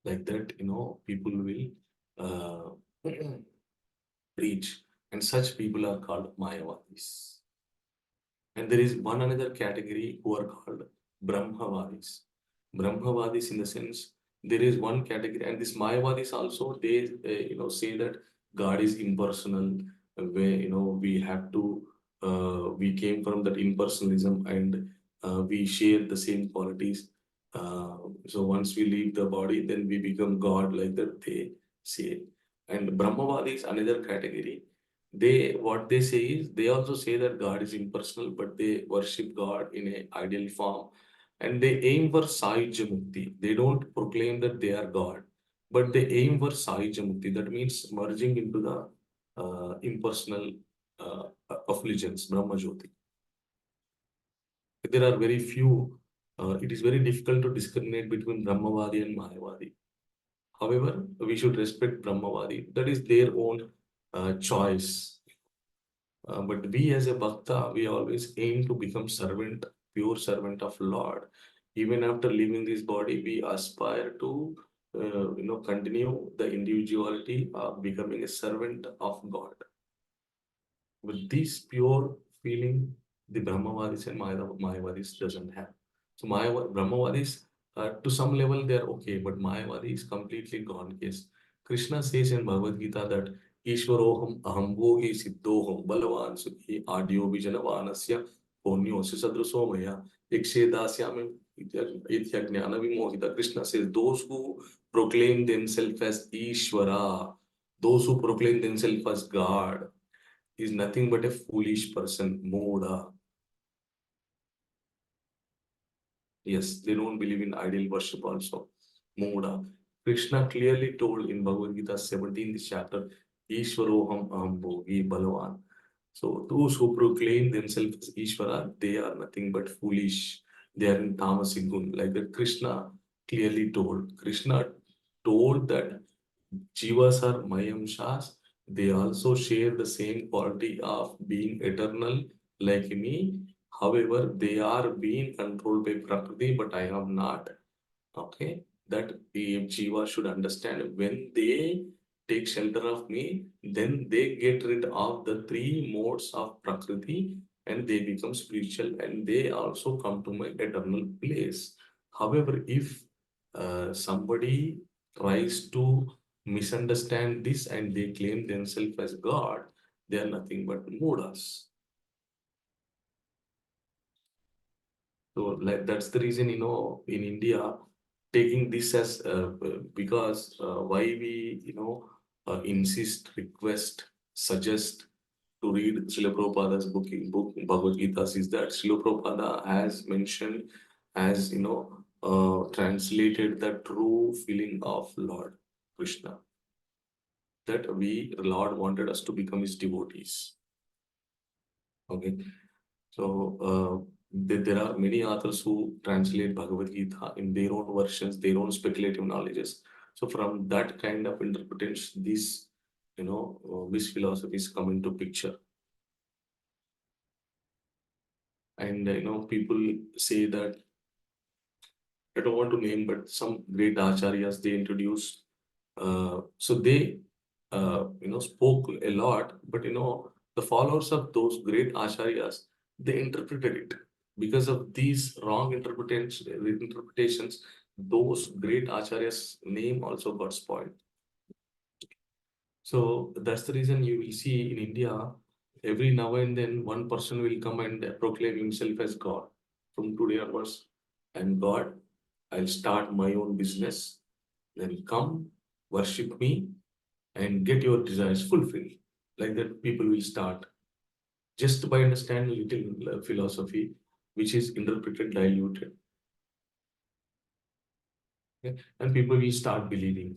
Like that, people will uh, preach, and such people are called Mayavadis. And there is one another category who are called Brahmavadis. Brahmavadis, in the sense, there is one category, and this Mayavadis also, they say that God is impersonal, where we have to we came from that impersonalism, and we share the same qualities. So once we leave the body, then we become God, like that they say. And Brahmavadis, another category, what they say is, they also say that God is impersonal, but they worship God in a ideal form, and they aim for Sahyajya Mukti. They don't proclaim that they are God, but they aim for Sahyajya Mukti. That means merging into the impersonal affiliations, Brahma Jyoti. There are very few. It is very difficult to discriminate between Brahmavadi and Mayavadi. However, we should respect Brahmavadi. That is their own choice. But we as a bhakta, we always aim to become servant, pure servant of Lord. Even after leaving this body, we aspire to, continue the individuality of becoming a servant of God. With this pure feeling the Brahmavadis and Mayavadis doesn't have. So Brahmavadis, to some level, they're okay, but Mayavadi is completely gone case. Krishna says in Bhagavad Gita that Ishwaroham ahambogi siddhoham balavan sukhi adyo vijanavanasya ponyosya sadruso maya ikshedasya ithya jnana vimohita. Krishna says those who proclaim themselves as Ishvara, those who proclaim themselves as God, is nothing but a foolish person, Moda. Yes, they don't believe in idol worship also. Moda. Krishna clearly told in Bhagavad Gita 17th chapter, Ishwaroham aham bhogi balavan. So those who proclaim themselves as Ishvara, they are nothing but foolish. They are in tamasic gun. Like that Krishna clearly told. Krishna told that Jivas are Mayamshas. They also share the same quality of being eternal like me. However, they are being controlled by Prakriti, but I am not. Okay, that the Jiva should understand when they take shelter of me, then they get rid of the three modes of Prakriti and they become spiritual and they also come to my eternal place. However, if somebody tries to misunderstand this and they claim themselves as God, they are nothing but Mudas. So like that's the reason, in India, taking this as because why we, insist, request, suggest to read Srila Prabhupada's book Bhagavad Gita is that Srila Prabhupada has mentioned, has, translated the true feeling of Lord Krishna, that Lord wanted us to become his devotees. Okay. So there are many authors who translate Bhagavad Gita in their own versions, their own speculative knowledges. So from that kind of interpretation, these, these philosophies come into picture. And, people say that, I don't want to name, but some great acharyas, they introduced, so they, spoke a lot, but, the followers of those great acharyas, they interpreted it. Because of these wrong interpretations, those great acharyas' name also got spoiled. So that's the reason you will see in India, every now and then one person will come and proclaim himself as God. From today onwards, I'm God. I'll start my own business. Then come, worship me, and get your desires fulfilled. Like that, people will start just by understanding little philosophy, which is interpreted, diluted. Okay? And people will start believing.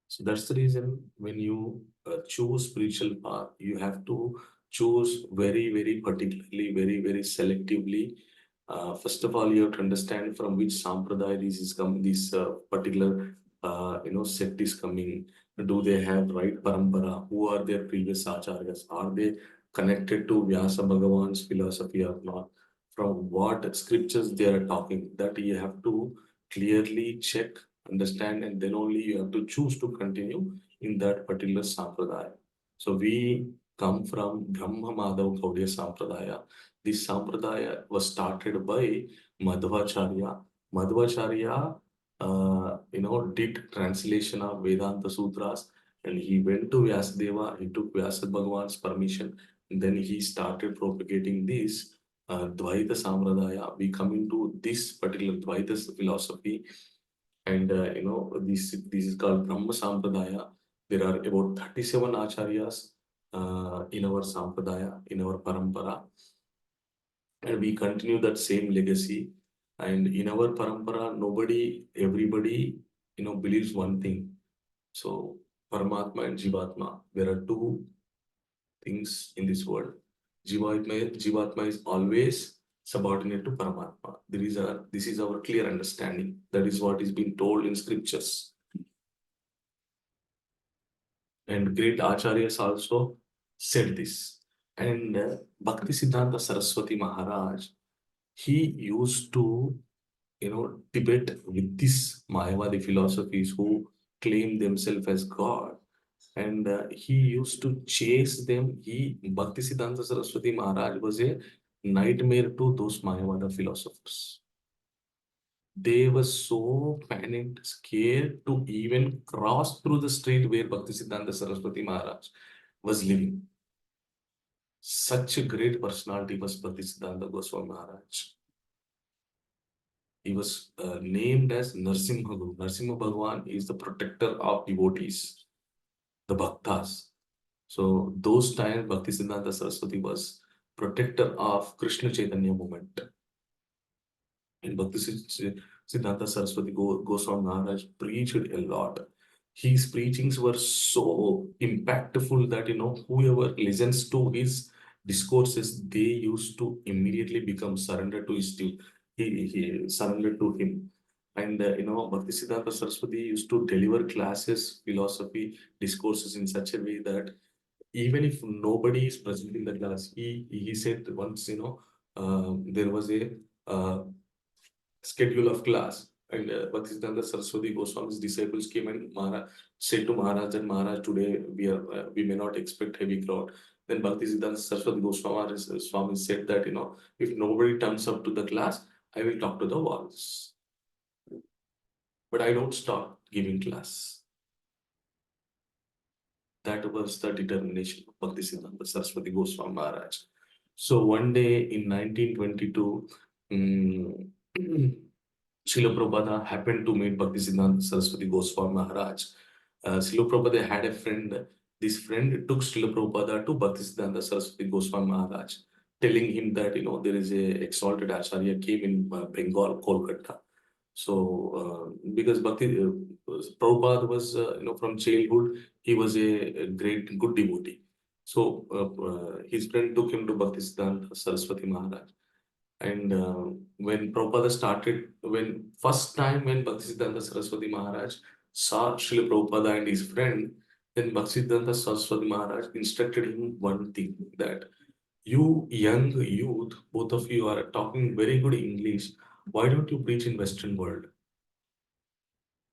So that's the reason when you choose spiritual path, you have to choose very, very particularly, very, very selectively. First of all, you have to understand from which sampradaya this is coming, this particular sect is coming. Do they have right parampara? Who are their previous acharyas? Are they connected to Vyasa Bhagavan's philosophy or not? From what scriptures they are talking? That you have to clearly check, understand, and then only you have to choose to continue in that particular sampradaya. So we come from Brahma Madhav Gaudiya Sampradaya. This sampradaya was started by Madhvacharya. Madhvacharya, did translation of Vedanta Sutras, and he went to Vyasadeva. He took Vyasa Bhagavan's permission, and then he started propagating this Dvaita Sampradaya. We come into this particular Dvaita philosophy, and this is called Brahma Sampradaya. There are about 37 acharyas in our sampradaya, in our parampara, and we continue that same legacy. And in our parampara, everybody, believes one thing. So Paramatma and Jivatma, there are two things in this world. Jivatma is always subordinate to Paramatma. This is our clear understanding. That is what is being told in scriptures. And great acharyas also said this. And Bhakti Siddhanta Saraswati Maharaj, he used to, debate with these Mayavadi philosophies who claim themselves as God. and he used to chase them. Bhaktisiddhanta Saraswati Maharaj was a nightmare to those Mayavada philosophers. They were so panicked, scared to even cross through the street where Bhaktisiddhanta Saraswati Maharaj was living. Such a great personality was Bhaktisiddhanta Goswami Maharaj. He was named as Narsimha Guru. Narsimha Bhagwan is the protector of devotees, the bhaktas. So those times Bhaktisiddhanta Saraswati was protector of Krishna Chaitanya movement. And Siddhanta Saraswati Goswami Maharaj preached a lot. His preachings were so impactful that whoever listens to his discourses, they used to immediately become surrendered to he surrendered to him. And Bhaktisiddhanta Saraswati used to deliver classes, philosophy, discourses in such a way that even if nobody is present in the class, he said once, there was a schedule of class. And Bhaktisiddhanta Saraswati Goswami's disciples came and said to Maharaj that Maharaj, today we may not expect heavy crowd. Then Bhaktisiddhanta Saraswati Swami said that, if nobody turns up to the class, I will talk to the walls. But I don't stop giving class. That was the determination of Bhaktisiddhanta Saraswati Goswami Maharaj. So one day in 1922, Srila Prabhupada happened to meet Bhaktisiddhanta Saraswati Goswami Maharaj. Srila Prabhupada had a friend. This friend took Srila Prabhupada to Bhaktisiddhanta Saraswati Goswami Maharaj, telling him that there is a exalted Acharya came in Bengal, Kolkata. So because Prabhupada was from childhood, he was a great good devotee. So his friend took him to Bhaktisiddhanta Saraswati Maharaj. And when first time when Bhaktisiddhanta Saraswati Maharaj saw Srila Prabhupada and his friend, then Bhaktisiddhanta Saraswati Maharaj instructed him one thing, that you young youth, both of you are talking very good English. Why don't you preach in Western world?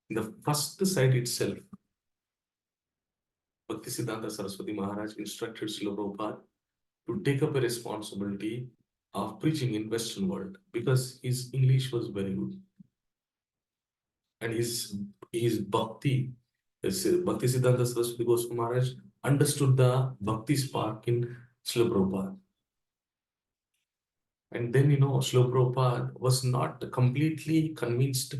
In the first site itself, Bhaktisiddhanta Saraswati Maharaj instructed Srila Prabhupada to take up a responsibility of preaching in Western world because his English was very good. And his bhakti, Bhaktisiddhanta Saraswati Goswami Maharaj understood the bhakti spark in Srila Prabhupada. And then, Srila Prabhupada was not completely convinced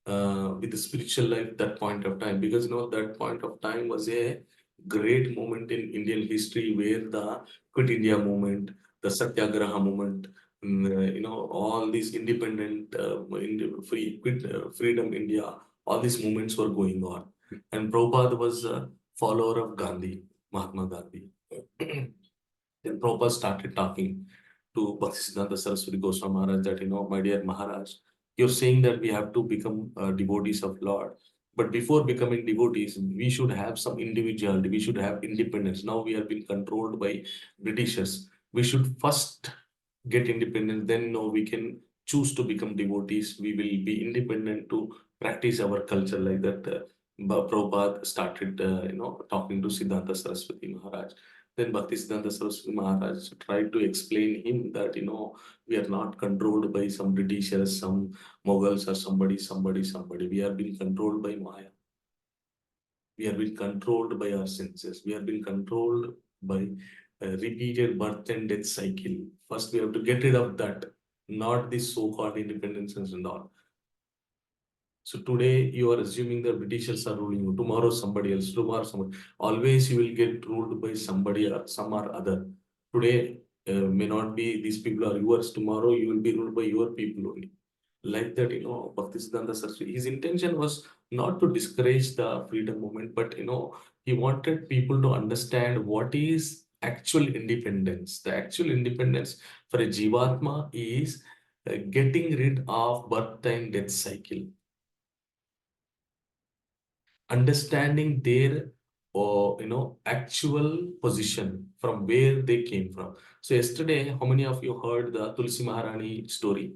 with the spiritual life that point of time, because, that point of time was a great moment in Indian history where the Quit India movement, the Satyagraha movement, all these independent, freedom India, all these movements were going on. And Prabhupada was a follower of Gandhi, Mahatma Gandhi. Then Prabhupada started talking to Bhaktisiddhanta Saraswati Goswami Maharaj that, my dear Maharaj, you're saying that we have to become devotees of Lord. But before becoming devotees, we should have some individuality. We should have independence. Now we are being controlled by Britishers. We should first get independence. Then, we can choose to become devotees. We will be independent to practice our culture like that. Prabhupada started, talking to Siddhanta Saraswati Maharaj. Then Bhaktisiddhanta Saraswati Maharaj tried to explain him that, we are not controlled by some Britishers, some Mughals or somebody. We are being controlled by Maya. We are being controlled by our senses. We are being controlled by a repeated birth and death cycle. First, we have to get rid of that, not this so-called independence and all. So today you are assuming that Britishers are ruling you. Tomorrow somebody else. Tomorrow somebody. Always you will get ruled by somebody or some or other. Today may not be these people are yours. Tomorrow you will be ruled by your people only. Like that, Bhaktisiddhanta Saraswati. His intention was not to discourage the freedom movement, but he wanted people to understand what is actual independence. The actual independence for a Jivatma is getting rid of birth and death cycle, understanding their actual position from where they came from. So yesterday, how many of you heard the Tulsi Maharani story?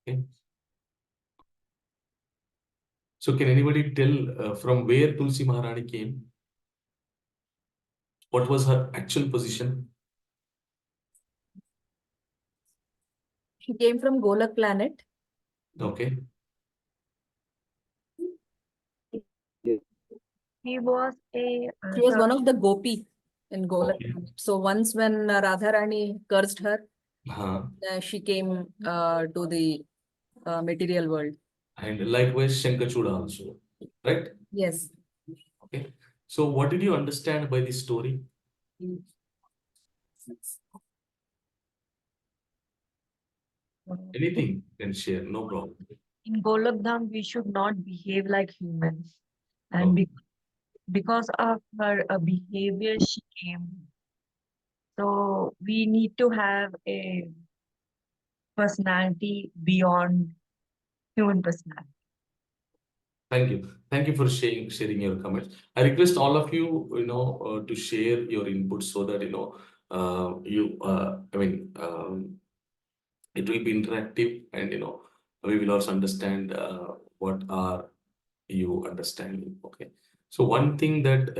Okay. So can anybody tell from where Tulsi Maharani came? What was her actual position? She came from Golak planet. Okay. He was a She was one of the gopi in Golak Okay. planet. So once when Radharani cursed her, Uh-huh. she came to the material world. And likewise Shankachuda also, right? Yes. Okay. So what did you understand by this story? Anything you can share, no problem. in Golabdham, we should not behave like humans. And Okay. because of her behavior, she came. So we need to have a personality beyond human personality. Thank you. Thank you for sharing your comments. I request all of you, to share your input so that it will be interactive, and we will also understand what are you understanding. Okay. So one thing that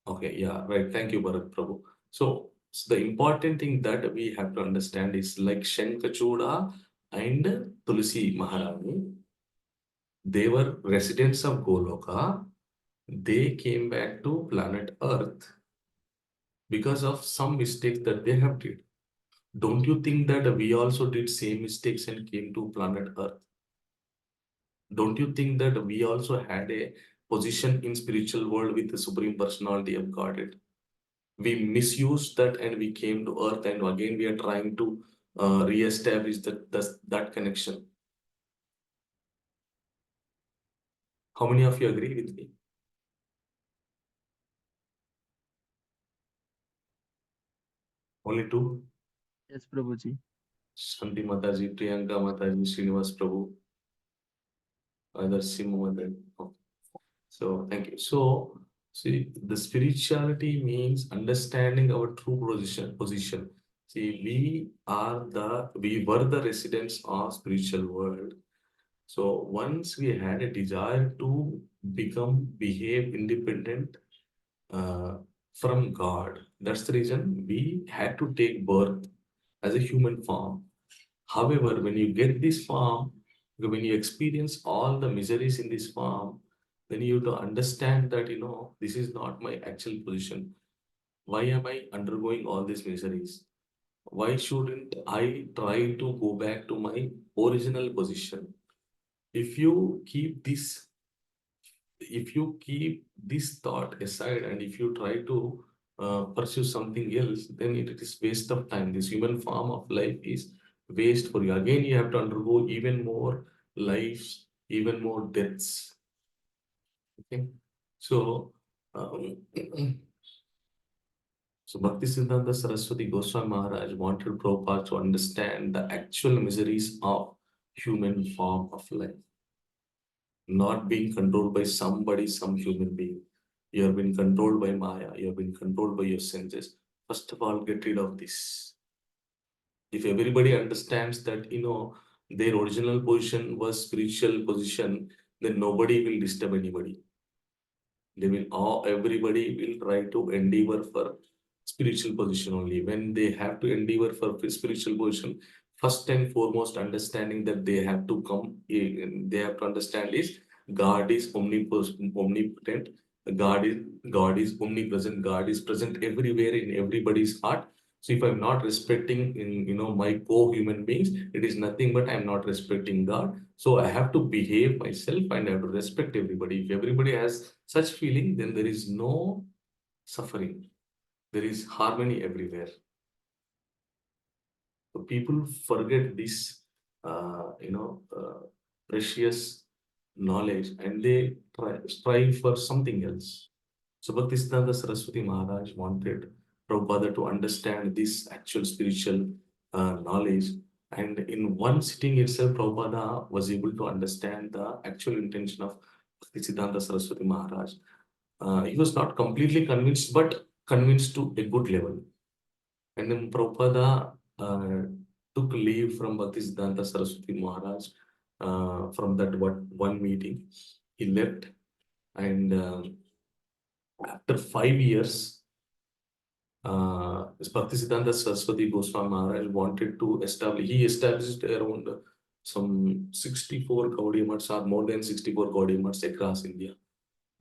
okay, yeah, right. Thank you, Bharat Prabhu. So the important thing that we have to understand is like Shankachuda and Tulsi Maharani. They were residents of Goloka. They came back to planet Earth because of some mistakes that they have did. Don't you think that we also did same mistakes and came to planet Earth? Don't you think that we also had a position in spiritual world with the Supreme Personality of Godhead? We misused that and we came to Earth, and again we are trying to re-establish that connection. How many of you agree with me? Only two? Yes, Prabhuji. Shanti Mataji, Priyanka Mataji, Srinivas Prabhu, others Mataji. Okay. So thank you. So see, the spirituality means understanding our true position. See, we were the residents of spiritual world. So once we had a desire to behave independent from God, that's the reason we had to take birth as a human form. However, when you get this form, when you experience all the miseries in this form, then you have to understand that, this is not my actual position. Why am I undergoing all these miseries? Why shouldn't I try to go back to my original position? If you keep this, if you keep this thought aside and if you try to pursue something else, then it is waste of time. This human form of life is waste for you. Again, you have to undergo even more lives, even more deaths. Okay, so so Bhakti Siddhanta Saraswati Goswami Maharaj wanted Prabhupada to understand the actual miseries of human form of life, not being controlled by somebody, some human being. You have been controlled by Maya, you have been controlled by your senses. First of all, get rid of this. If everybody understands that, their original position was spiritual position, then nobody will disturb anybody. Everybody will try to endeavor for spiritual position only. When they have to endeavor for spiritual position, first and foremost understanding that they have to they have to understand is God is omnipotent, God is omnipresent, God is present everywhere in everybody's heart. So if I'm not respecting in my co-human beings, it is nothing but I'm not respecting God. So I have to behave myself and I have to respect everybody. If everybody has such feeling, then there is no suffering. There is harmony everywhere. So people forget this, precious knowledge, and they strive for something else. So Bhaktisiddhanta Saraswati Maharaj wanted Prabhupada to understand this actual spiritual knowledge. And in one sitting itself, Prabhupada was able to understand the actual intention of Bhaktisiddhanta Saraswati Maharaj. He was not completely convinced, but convinced to a good level. And then Prabhupada took leave from Bhaktisiddhanta Saraswati Maharaj from that one meeting. He left, and after 5 years, Bhaktisiddhanta Saraswati Goswami Maharaj wanted to establish. He established around some 64 Gaudiya Maths, or more than 64 Gaudiya Maths across India.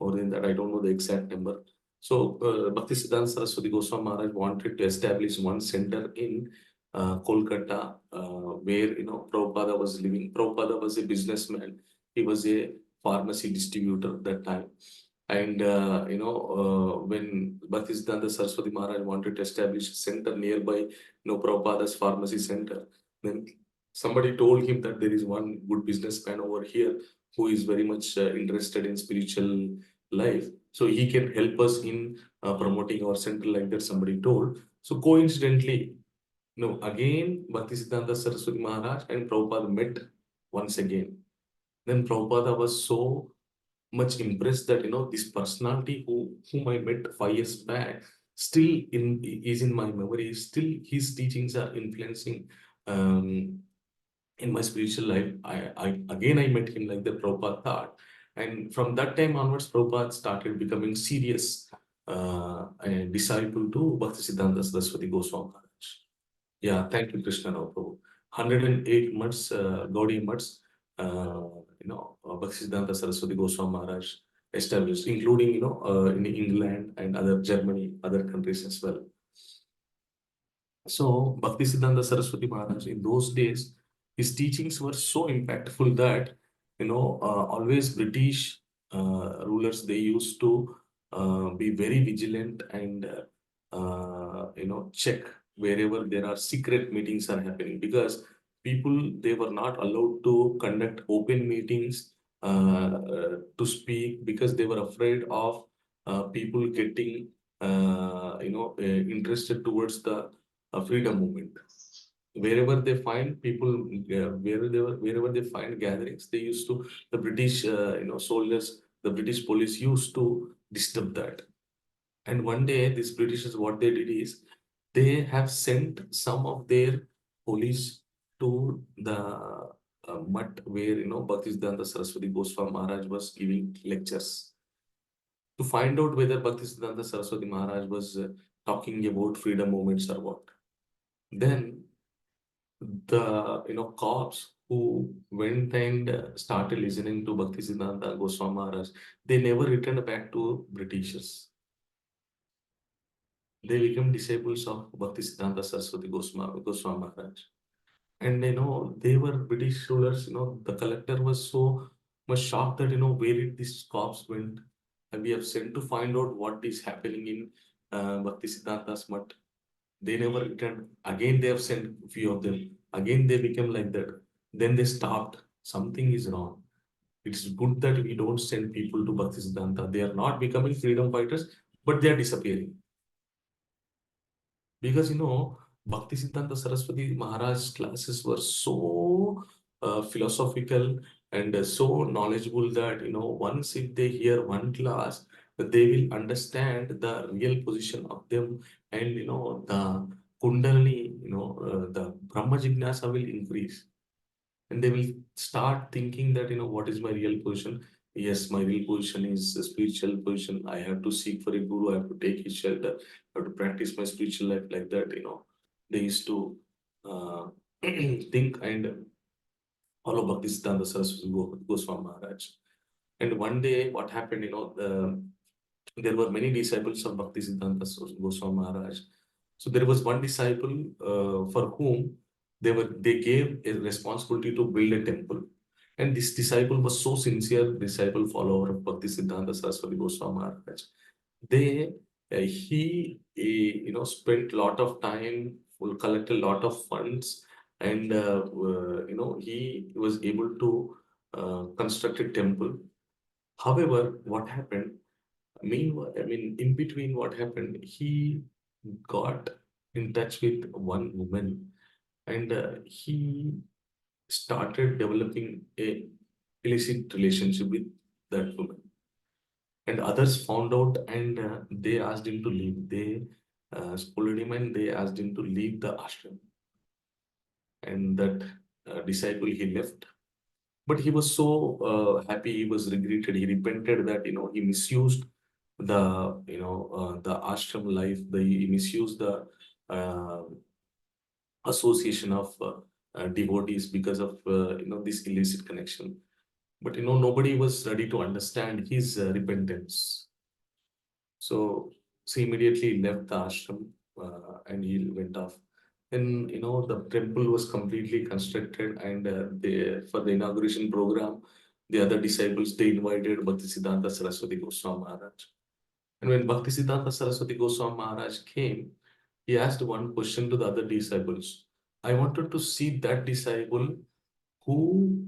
More than that, I don't know the exact number. So, Bhaktisiddhanta Saraswati Goswami Maharaj wanted to establish one center in Kolkata, where Prabhupada was living. Prabhupada was a businessman. He was a pharmacy distributor at that time. And when Bhaktisiddhanta Saraswati Maharaj wanted to establish a center nearby, Prabhupada's pharmacy center, then somebody told him that there is one good businessman over here who is very much interested in spiritual life, so he can help us in promoting our center, like that somebody told. So coincidentally, again Bhaktisiddhanta Saraswati Maharaj and Prabhupada met once again. Then Prabhupada was so much impressed that this personality whom I met 5 years back still is in my memory. Still, his teachings are influencing in my spiritual life. I met him, like the Prabhupada thought. And from that time onwards, Prabhupada started becoming serious a disciple to Bhaktisiddhanta Saraswati Goswami Maharaj. Yeah, thank you, Krishna Rao Prabhu. 108 months, Gaudiya months, Bhaktisiddhanta Saraswati Goswami Maharaj established, including, in England and other Germany, other countries as well. So, Bhaktisiddhanta Saraswati Maharaj, in those days, his teachings were so impactful that, always British rulers, they used to be very vigilant and, check wherever there are secret meetings are happening, because people, they were not allowed to conduct open meetings to speak, because they were afraid of people getting, interested towards the freedom movement. Wherever they find people, wherever they find gatherings, they used to, the British, soldiers, the British police used to disturb that. And one day, these Britishers, what they did is, they have sent some of their police to the mutt where, Bhaktisiddhanta Saraswati Goswami Maharaj was giving lectures, to find out whether Bhaktisiddhanta Saraswati Maharaj was talking about freedom movements or what. Then the cops who went and started listening to Bhaktisiddhanta Goswami Maharaj, they never returned back to Britishers. They became disciples of Bhaktisiddhanta Saraswati Goswami Maharaj. And they were British rulers. The collector was so much shocked that where did these cops went, and we have sent to find out what is happening in Bhaktisiddhanta's mutt. They never returned. Again, they have sent a few of them. Again, they became like that. Then they stopped. Something is wrong. It's good that we don't send people to Bhaktisiddhanta. They are not becoming freedom fighters, but they are disappearing. Because Bhaktisiddhanta Saraswati Maharaj's classes were so philosophical and so knowledgeable that once if they hear one class, they will understand the real position of them, and the Kundalini, the Brahma Jignasa will increase, and they will start thinking that what is my real position. Yes, my real position is a spiritual position. I have to seek for a guru. I have to take his shelter. I have to practice my spiritual life, like that. They used to think and follow Bhaktisiddhanta Saraswati Goswami Maharaj. And one day, what happened? There were many disciples of Bhaktisiddhanta Goswami Maharaj. So there was one disciple for whom they gave a responsibility to build a temple. And this disciple was so sincere, disciple follower of Bhaktisiddhanta Saraswati Goswami Maharaj. He spent a lot of time, will collect a lot of funds, and he was able to construct a temple. However, what happened? Meanwhile, in between, what happened? He got in touch with one woman, and he started developing a illicit relationship with that woman. And others found out, and they asked him to leave. They scolded him, and they asked him to leave the ashram. And that disciple, he left. But he was so happy, he was regretted, he repented that, he misused the, the ashram life, he misused the uh, association of devotees because of, this illicit connection. But, nobody was ready to understand his repentance. So he immediately left the ashram and he went off. Then, the temple was completely constructed, and for the inauguration program, the other disciples, they invited Bhaktisiddhanta Saraswati Goswami Maharaj. And when Bhaktisiddhanta Saraswati Goswami Maharaj came, he asked one question to the other disciples. I wanted to see that disciple who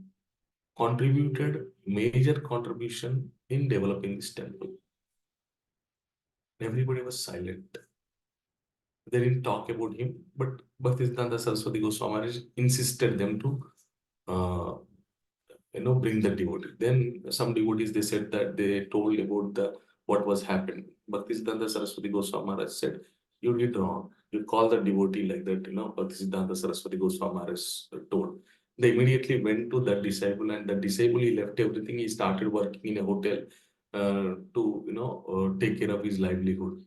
contributed major contribution in developing this temple. Everybody was silent. They didn't talk about him, but Bhaktisiddhanta Saraswati Goswami Maharaj insisted them to uh, bring the devotee. Then some devotees, they said that they told about what was happened. Bhaktisiddhanta Saraswati Goswami Maharaj said, you did wrong. You call the devotee like that, Bhaktisiddhanta Saraswati Goswami Maharaj told. They immediately went to that disciple, and the disciple, he left everything. He started working in a hotel to take care of his livelihood.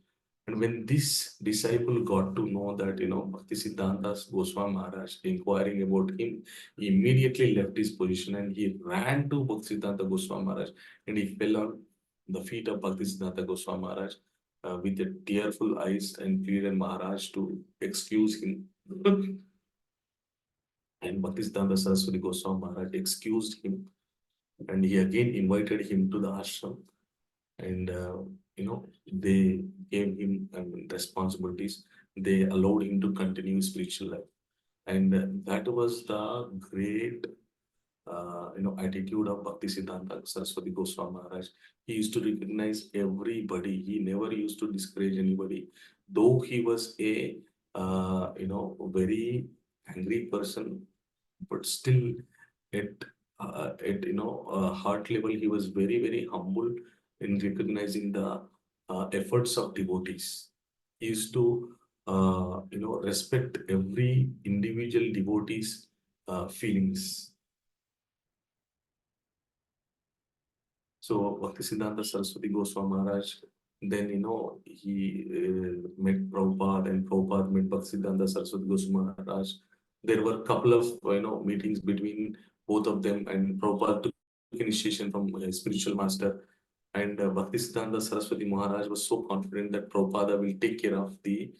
And when this disciple got to know that, Bhaktisiddhanta Goswami Maharaj inquiring about him, he immediately left his position and he ran to Bhaktisiddhanta Goswami Maharaj, and he fell on the feet of Bhaktisiddhanta Goswami Maharaj with a tearful eyes and pleaded Maharaj to excuse him. And Bhaktisiddhanta Saraswati Goswami Maharaj excused him, and he again invited him to the ashram, and they gave him responsibilities. They allowed him to continue his spiritual life, and that was the great attitude of Bhaktisiddhanta Saraswati Goswami Maharaj. He used to recognize everybody. He never used to discourage anybody. Though he was a very angry person, but still at heart level, he was very, very humble in recognizing the efforts of devotees. He used to respect every individual devotee's feelings. So Bhaktisiddhanta Saraswati Goswami Maharaj, then he met Prabhupada, and Prabhupada met Bhaktisiddhanta Saraswati Goswami Maharaj. There were a couple of meetings between both of them, and Prabhupada took initiation from a spiritual master. And Bhaktisiddhanta Saraswati Maharaj was so confident that Prabhupada will take care of the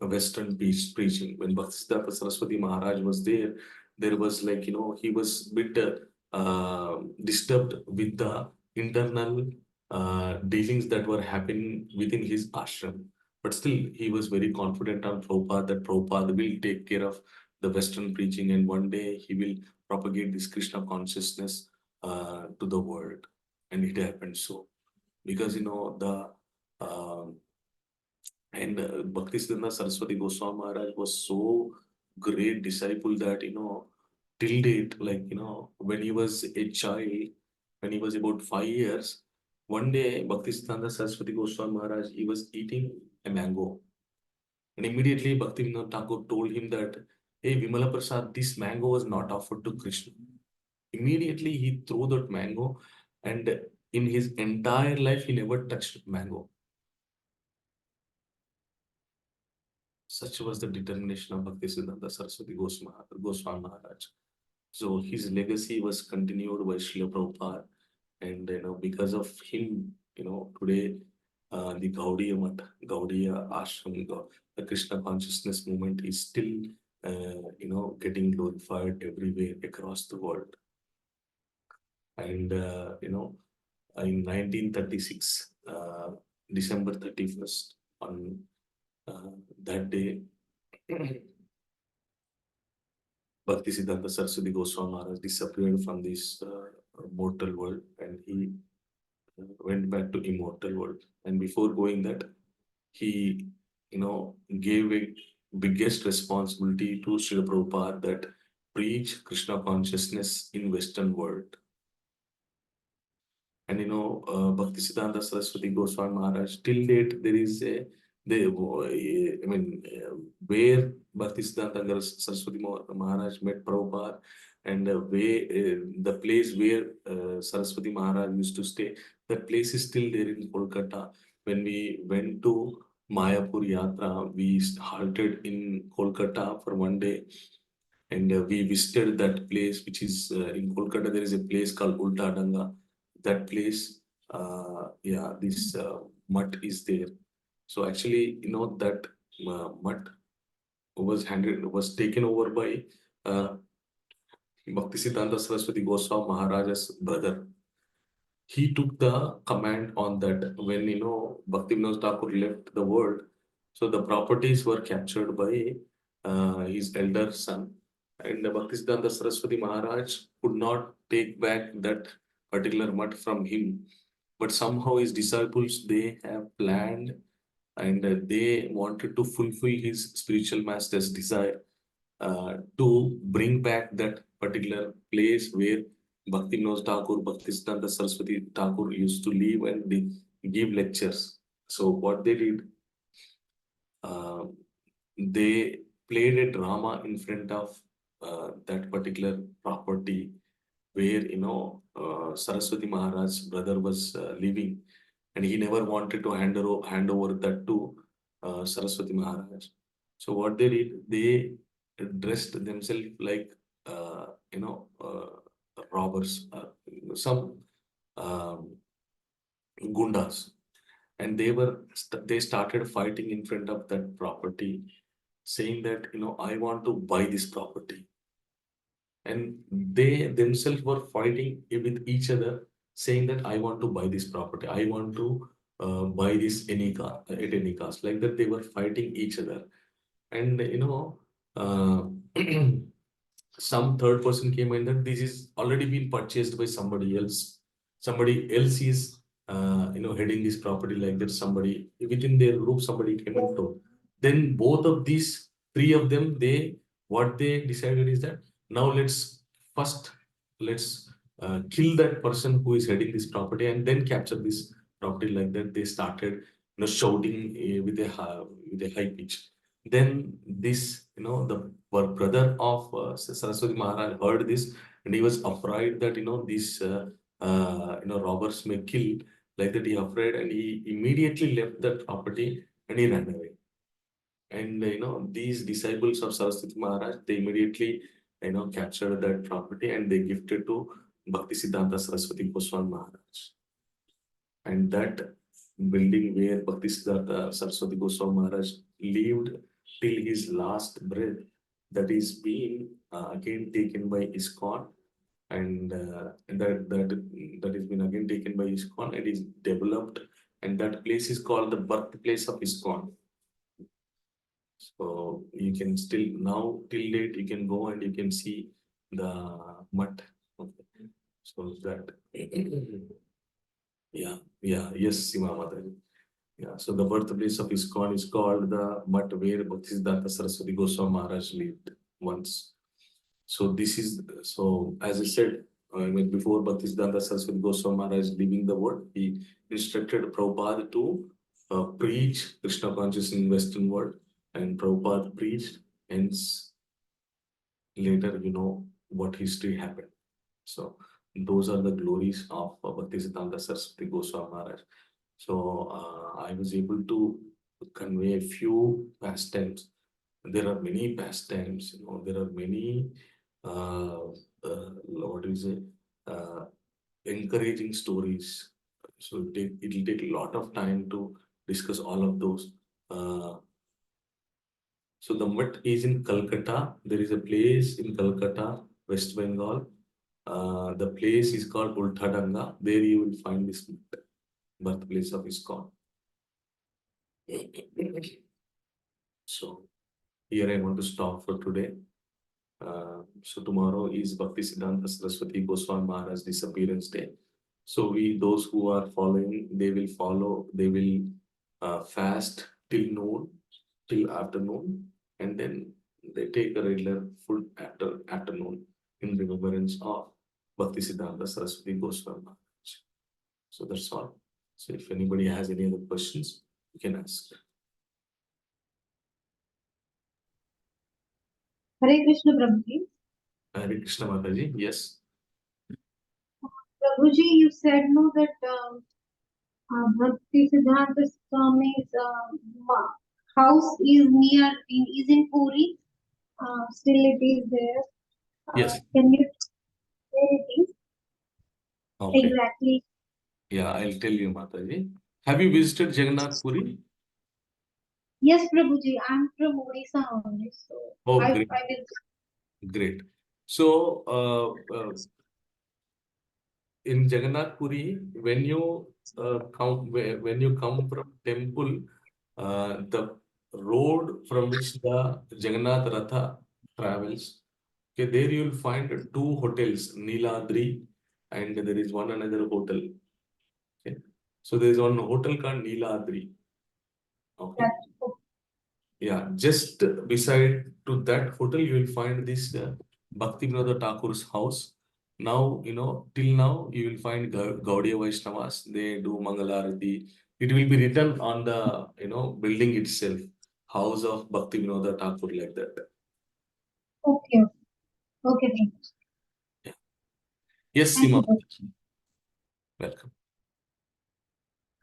Western preaching. When Bhaktisiddhanta Saraswati Maharaj was there, there was like, he was a bit disturbed with the internal dealings that were happening within his ashram. But still, he was very confident on Prabhupada that Prabhupada will take care of the Western preaching, and one day he will propagate this Krishna consciousness to the world. And it happened so. Because, the and Bhaktisiddhanta Saraswati Goswami Maharaj was so great disciple that, till date, like, when he was a child, when he was about 5 years, one day Bhaktisiddhanta Saraswati Goswami Maharaj, he was eating a mango. And immediately Bhaktivinoda Thakur told him that, hey, Vimala Prasad, this mango was not offered to Krishna. Immediately he threw that mango, and in his entire life, he never touched mango. Such was the determination of Bhaktisiddhanta Saraswati Goswami Maharaj. So his legacy was continued by Srila Prabhupada, and because of him, today the Gaudiya Mat, Gaudiya Ashram, the Krishna consciousness movement is still getting glorified everywhere across the world. And in 1936, December 31st, on that day, Bhaktisiddhanta Saraswati Goswami Maharaj disappeared from this mortal world, and he went back to immortal world. And before going that, he gave a biggest responsibility to Srila Prabhupada, that preach Krishna consciousness in Western world. And Bhaktisiddhanta Saraswati Goswami Maharaj, till date, there is where Bhaktisiddhanta Saraswati Maharaj met Prabhupada, and the place where Saraswati Maharaj used to stay, that place is still there in Kolkata. When we went to Mayapur Yatra, we halted in Kolkata for one day, and we visited that place, which is in Kolkata. There is a place called Ulta Danga. That place, this mutt is there. So actually, that mutt was taken over by Bhaktisiddhanta Saraswati Goswami Maharaja's brother. He took the command on that when Bhakti Vinod Thakur left the world. So the properties were captured by his elder son, and Bhaktisiddhanta Saraswati Maharaj could not take back that particular mutt from him. But somehow his disciples, they have planned, and they wanted to fulfill his spiritual master's desire to bring back that particular place where Bhakti Vinod Thakur, Bhaktisiddhanta Saraswati Thakur used to live, and they give lectures. So what they did, uh, they played a drama in front of that particular property where Saraswati Maharaj's brother was living, and he never wanted to hand over that to Saraswati Maharaj. So what they did, they dressed themselves like robbers, some um, gundas, and they started fighting in front of that property, saying that I want to buy this property, and they themselves were fighting with each other, saying that I want to buy this property, I want to buy this at any cost. Like that, they were fighting each other, and uh, some third person came in that this is already been purchased by somebody else. Somebody else is heading this property, like that. Somebody within their group, somebody came and told. Then both of these three of them, what they decided is that now let's kill that person who is heading this property and then capture this property. Like that, they started shouting with a high pitch. Then this the brother of Saraswati Maharaj heard this, and he was afraid that these robbers may kill. Like that, he afraid, and he immediately left that property and he ran away. And these disciples of Saraswati Maharaj, they immediately captured that property and they gifted to Bhakti Siddhanta Saraswati Goswami Maharaj. And that building where Bhakti Siddhanta Saraswati Goswami Maharaj lived till his last breath, that is being again taken by ISKCON, and that has been again taken by ISKCON and is developed, and that place is called the birthplace of ISKCON. So you can still now till date you can go and you can see the mutt. Okay. So that yes, Sima Mataji. Yeah, so the birthplace of ISKCON is called the mutt where Bhaktisiddhanta Saraswati Goswami Maharaj lived once. So as I said, before Bhaktisiddhanta Saraswati Goswami Maharaj leaving the world, he instructed Prabhupada to preach Krishna consciousness in Western world, and Prabhupada preached. Hence, later what history happened. So those are the glories of Bhaktisiddhanta Saraswati Goswami Maharaj. So I was able to convey a few pastimes. There are many pastimes, there are many what is it? Encouraging stories. So it'll take a lot of time to discuss all of those. So the mutt is in Calcutta. There is a place in Calcutta, West Bengal. The place is called Ulthadanga. There you will find this mutt, birthplace of ISKCON. So here I want to stop for today. So tomorrow is Bhakti Siddhanta Saraswati Goswami Maharaj disappearance day. So those who are following, they will fast till noon, till afternoon, and then they take a regular food after afternoon in remembrance of Bhakti Siddhanta Saraswati Goswami Maharaj. So that's all. So if anybody has any other questions, you can ask. Hare Krishna, Prabhuji. Hare Krishna Mataji. Yes. Prabhuji, you said no that Bhakti Siddhanta Swami's house is in Puri. Still it is there. Yes. Can you where it is Okay. exactly? Yeah, I'll tell you, Mataji. Have you visited Jagannath Puri? Yes, Prabhuji. I'm from Odisha only, so Oh, I great. will. Great. So, in Jagannath Puri, when you when you come from temple, the road from which the Jagannath Ratha travels, okay, there you will find two hotels, Niladri, and there is one another hotel. Okay, so there is one hotel called Niladri. Okay, That's yeah, just beside to that hotel, you will find this Bhakti Vinod Thakur's house. Now, till now, you will find Gaudiya Vaishnavas, they do Mangalarati. It will be written on the, building itself, House of Bhakti Vinod Thakur, like that. okay. Okay, Prabhuji. Yeah. Yes, Thank you, Sima. Prabhuji. Welcome.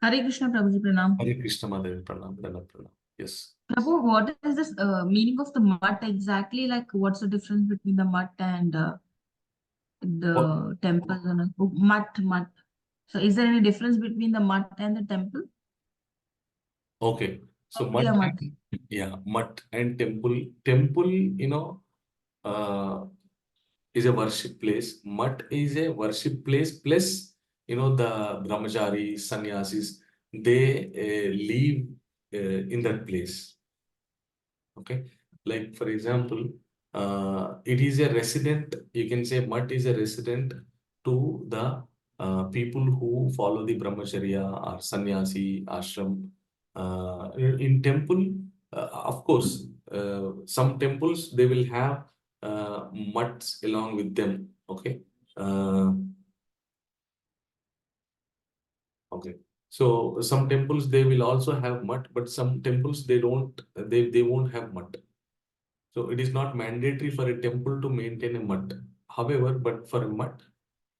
Hare Krishna, Prabhuji, Pranam. Hare Krishna Madhavi, Pranam, Pranam, Pranam. Yes. Prabhu, what is this meaning of the mutt exactly? Like, what's the difference between the mutt and the temple? And mutt. So, is there any difference between the mutt and the temple? Okay. So, Yeah, mutt. Mutt and temple. Temple, uh, is a worship place. Mutt is a worship place. Plus, the brahmacharis, sannyasis, they live in that place. Okay. Like, for example, it is a resident, you can say Mutt is a resident to the people who follow the brahmacharya or sannyasi ashram. In temple, of course, some temples, they will have mutts along with them. Okay. Okay. So some temples, they will also have mutt, but some temples, they won't have mutt. So it is not mandatory for a temple to maintain a mutt. However, but for a mutt,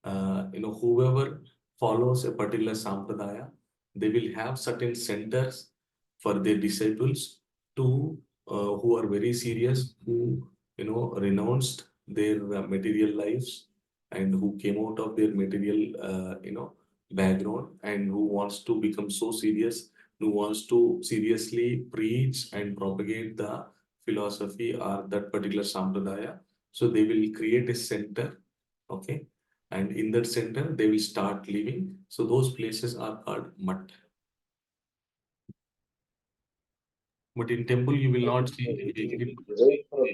whoever follows a particular sampradaya, they will have certain centers for their disciples to who are very serious, who renounced their material lives and who came out of their material background and who wants to become so serious, who wants to seriously preach and propagate the philosophy or that particular sampradaya. So they will create a center, okay, and in that center they will start living. So those places are called mutt. But in temple you will not see any Derived from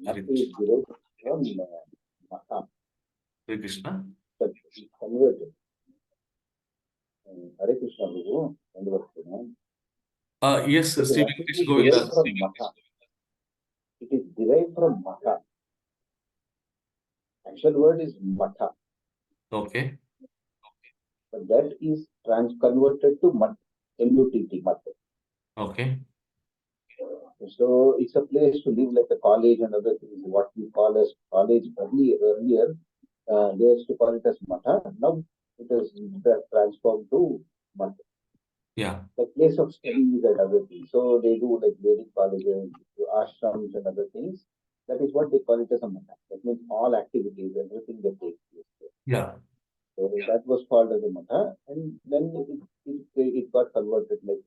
Hare Bhakti is derived from Maha, Krishna. that is converted. Hare Krishna Prabhu, end of Yes, it is Sri actually Venkatesh Govinda. derived from Maha. It is derived from Maha. Actual word is Matha, Okay. but that is converted to Mat, M-U-T-T, Mat. Okay. So it's a place to live like a college and other things, what we call as college earlier. They used to call it as Matha. Now it is transformed to Mat, Yeah. the place of studies and other things. So they do like Vedic colleges, ashrams and other things. That is what they call it as a Matha. That means all activities, everything that takes place there. Yeah. So that was called as a Matha, and then it got converted like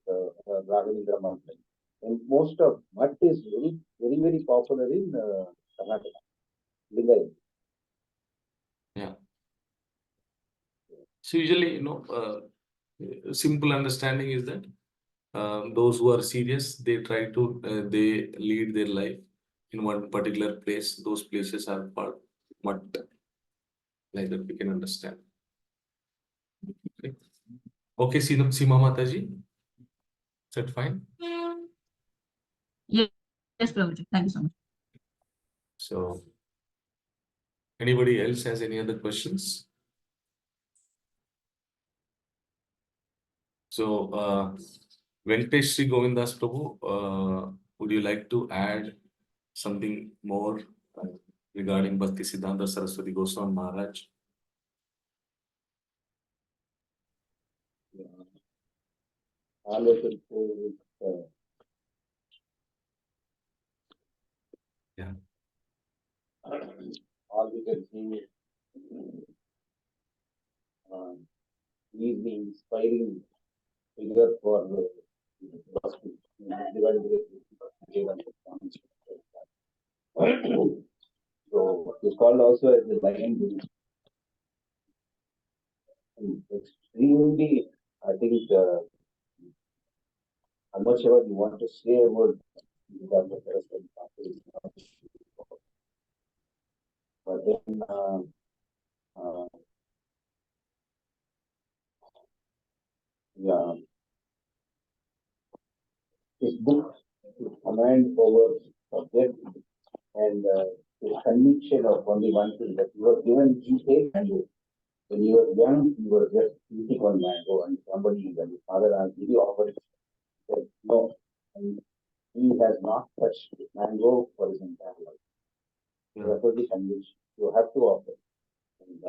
Raghavendra Matha. And most of Math is very, very, very popular in Karnataka, Lingayat. Yeah. So usually, simple understanding is that those who are serious, they try to they lead their life in one particular place. Those places are called mutt. Like that we can understand. Okay. Okay, Seema Mataji. Is that fine? Yes, Prabhuji. Thank you so much. So, anybody else has any other questions? So, Venkatesh Sri Govindas Prabhu, would you like to add something more? regarding Bhakti Siddhanta Saraswati Goswami Maharaj. All I can say is, Yeah. all we can see is he is the inspiring figure for Bhakti. So he's called also as the Lion Guru. And extremely, I think, how much ever you want to say about Siddhanta Saraswati Thakur is not sure. But then, yeah, his book, his command over subject, and his conviction of only one thing, that you were given, he said mango. When you were young, you were just eating on mango, and somebody, when his father asked, did you offer it? He said, no. And he has not touched mango for his entire life. Yeah. Therefore, the conviction, you have to offer. And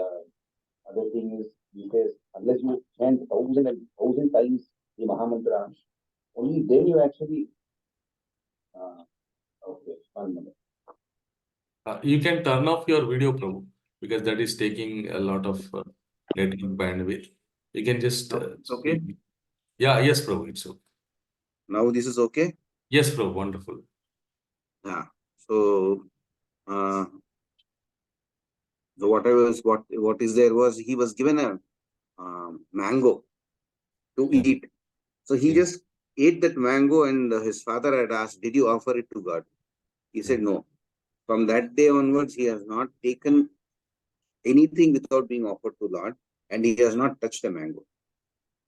other thing is, he says, unless you chant 1,000 times the Mahamantra, only then you actually, okay, 1 minute. You can turn off your video, Prabhu, because that is taking a lot of network bandwidth. You can just. It's okay. Yeah, yes, Prabhu, it's okay. Now this is okay. Yes, Prabhu, wonderful. Yeah. So, so what is there was he was given a mango to Yeah. eat. So he Yeah. just ate that mango, and his father had asked, "Did you offer it to God?" He said, "No." From that day onwards, he has not taken anything without being offered to Lord, and he has not touched a mango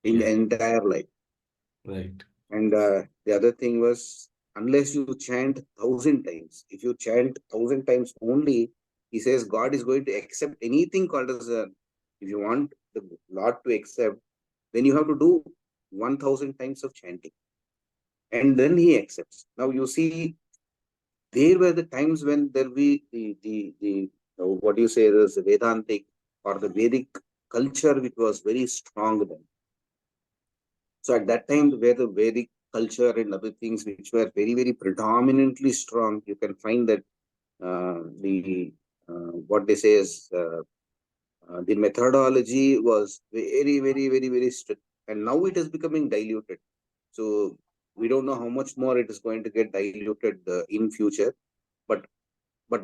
in the Yeah. entire life. Right. And the other thing was, unless you chant 1,000 times, if you chant 1,000 times only, he says God is going to accept anything called as a, if you want the Lord to accept, then you have to do 1,000 times of chanting. And then he accepts. Now you see, there were the times when there be the what do you say, there's the Vedantic or the Vedic culture, which was very strong then. So at that time, where the Vedic culture and other things which were very, very predominantly strong, you can find that what they say is the methodology was very, very, very, very strict. And now it is becoming diluted. So we don't know how much more it is going to get diluted in future. But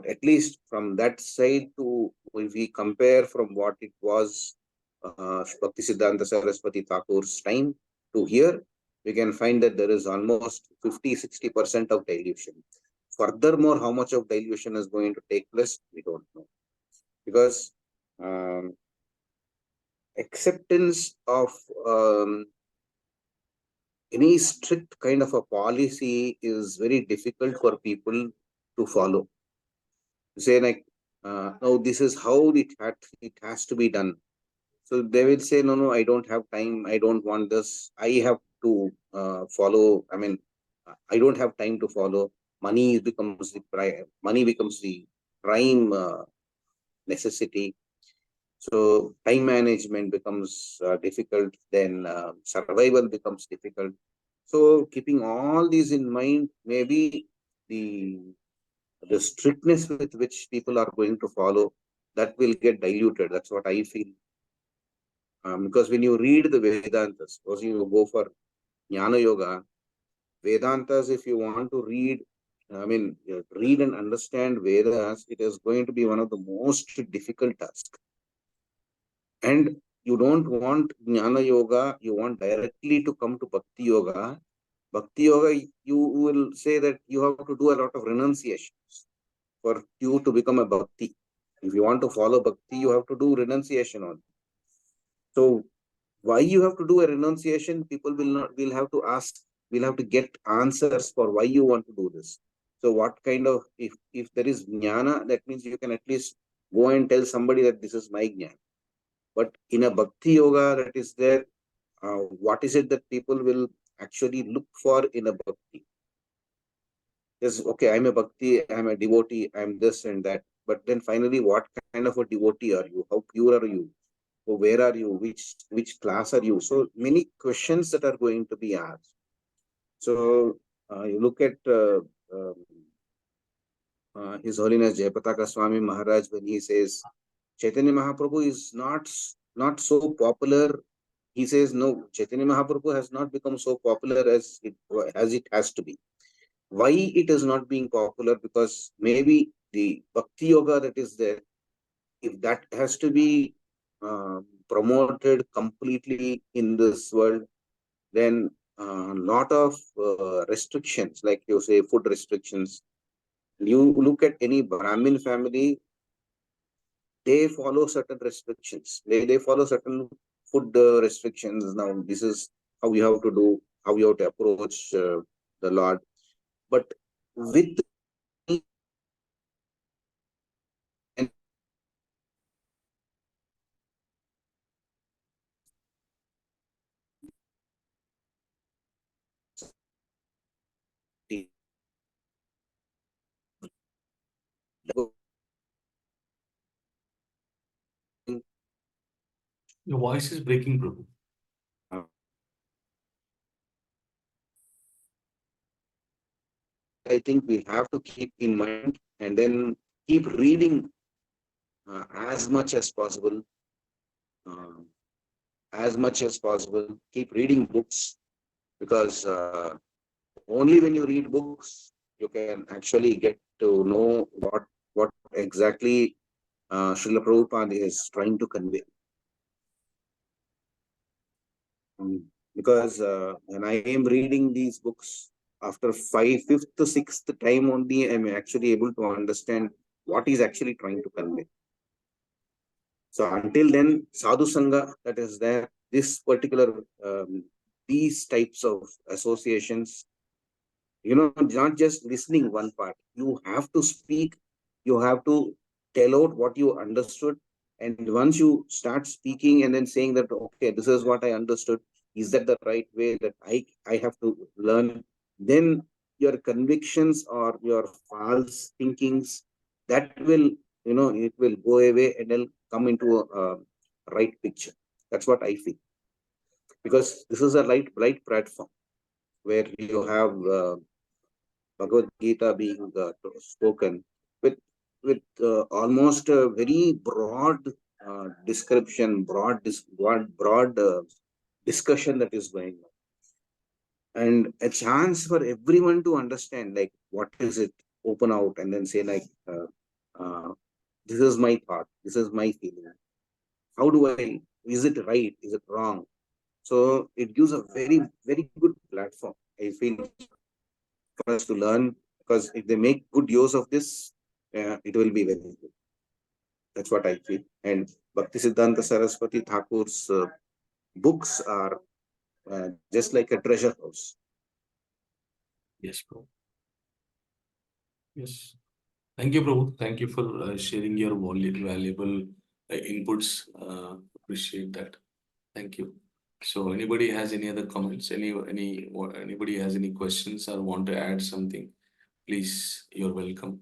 at least from that side, to if we compare from what it was Bhakti Siddhanta Saraswati Thakur's time to here, we can find that there is almost 50-60% of dilution. Furthermore, how much of dilution is going to take place, we don't know. Because acceptance of any strict kind of a policy is very difficult for people to follow. Say like, no, this is how it has to be done. So they will say, no, I don't have time. I don't want this. I have to follow. I mean, I don't have time to follow. Money becomes the prime necessity. So time management becomes difficult. Then survival becomes difficult. So keeping all these in mind, maybe the strictness with which people are going to follow, that will get diluted. That's what I feel. Because when you read the Vedantas, suppose you go for Jnana Yoga, Vedantas, if you want to read, read and understand Vedas, it is going to be one of the most difficult tasks. And you don't want Jnana Yoga, you want directly to come to Bhakti Yoga. Bhakti Yoga, you will say that you have to do a lot of renunciations for you to become a Bhakti. If you want to follow Bhakti, you have to do renunciation on. So why you have to do a renunciation, people will have to ask, will have to get answers for why you want to do this. So what kind of, if there is jnana, that means you can at least go and tell somebody that this is my jnana. But in a Bhakti Yoga that is there, what is it that people will actually look for in a Bhakti? Yes, okay, I'm a Bhakti, I'm a devotee, I'm this and that. But then finally, what kind of a devotee are you? How pure are you? Or where are you? Which class are you? So many questions that are going to be asked. So you look at His Holiness Jayapataka Swami Maharaj when he says Chaitanya Mahaprabhu is not so popular. He says no, Chaitanya Mahaprabhu has not become so popular as it has to be. Why it is not being popular? Because maybe the Bhakti Yoga that is there, if that has to be promoted completely in this world, then a lot of restrictions, like you say, food restrictions. You look at any Brahmin family, they follow certain restrictions. They follow certain food restrictions. Now, this is how you have to do, how you have to approach the Lord. But with Your voice is breaking, Prabhu. I think we have to keep in mind and then keep reading as much as possible. Keep reading books, because only when you read books you can actually get to know what exactly Srila Prabhupada is trying to convey. Because when I am reading these books, after fifth to sixth time only, I'm actually able to understand what he's actually trying to convey. So until then, sadhu sangha that is there, this particular these types of associations, not just listening one part. You have to speak. You have to tell out what you understood. And once you start speaking and then saying that, okay, this is what I understood. Is that the right way that I have to learn? Then your convictions or your false thinkings, that will, it will go away and then come into a right picture. That's what I feel. Because this is a right platform where you have Bhagavad Gita being spoken with almost a very broad description, broad discussion that is going on, and a chance for everyone to understand, like, what is it, open out and then say, like, this is my thought, this is my feeling. How do I? Is it right? Is it wrong? So it gives a very, very good platform, I feel, for us to learn, because if they make good use of this, it will be very good. That's what I feel. And Bhakti Siddhanta Saraswati Thakur's books are just like a treasure house. Yes, Prabhu. Yes. Thank you, Prabhu. Thank you for sharing your valuable inputs. Appreciate that. Thank you. So, anybody has any other comments? Anybody has any questions or want to add something? Please, you're welcome.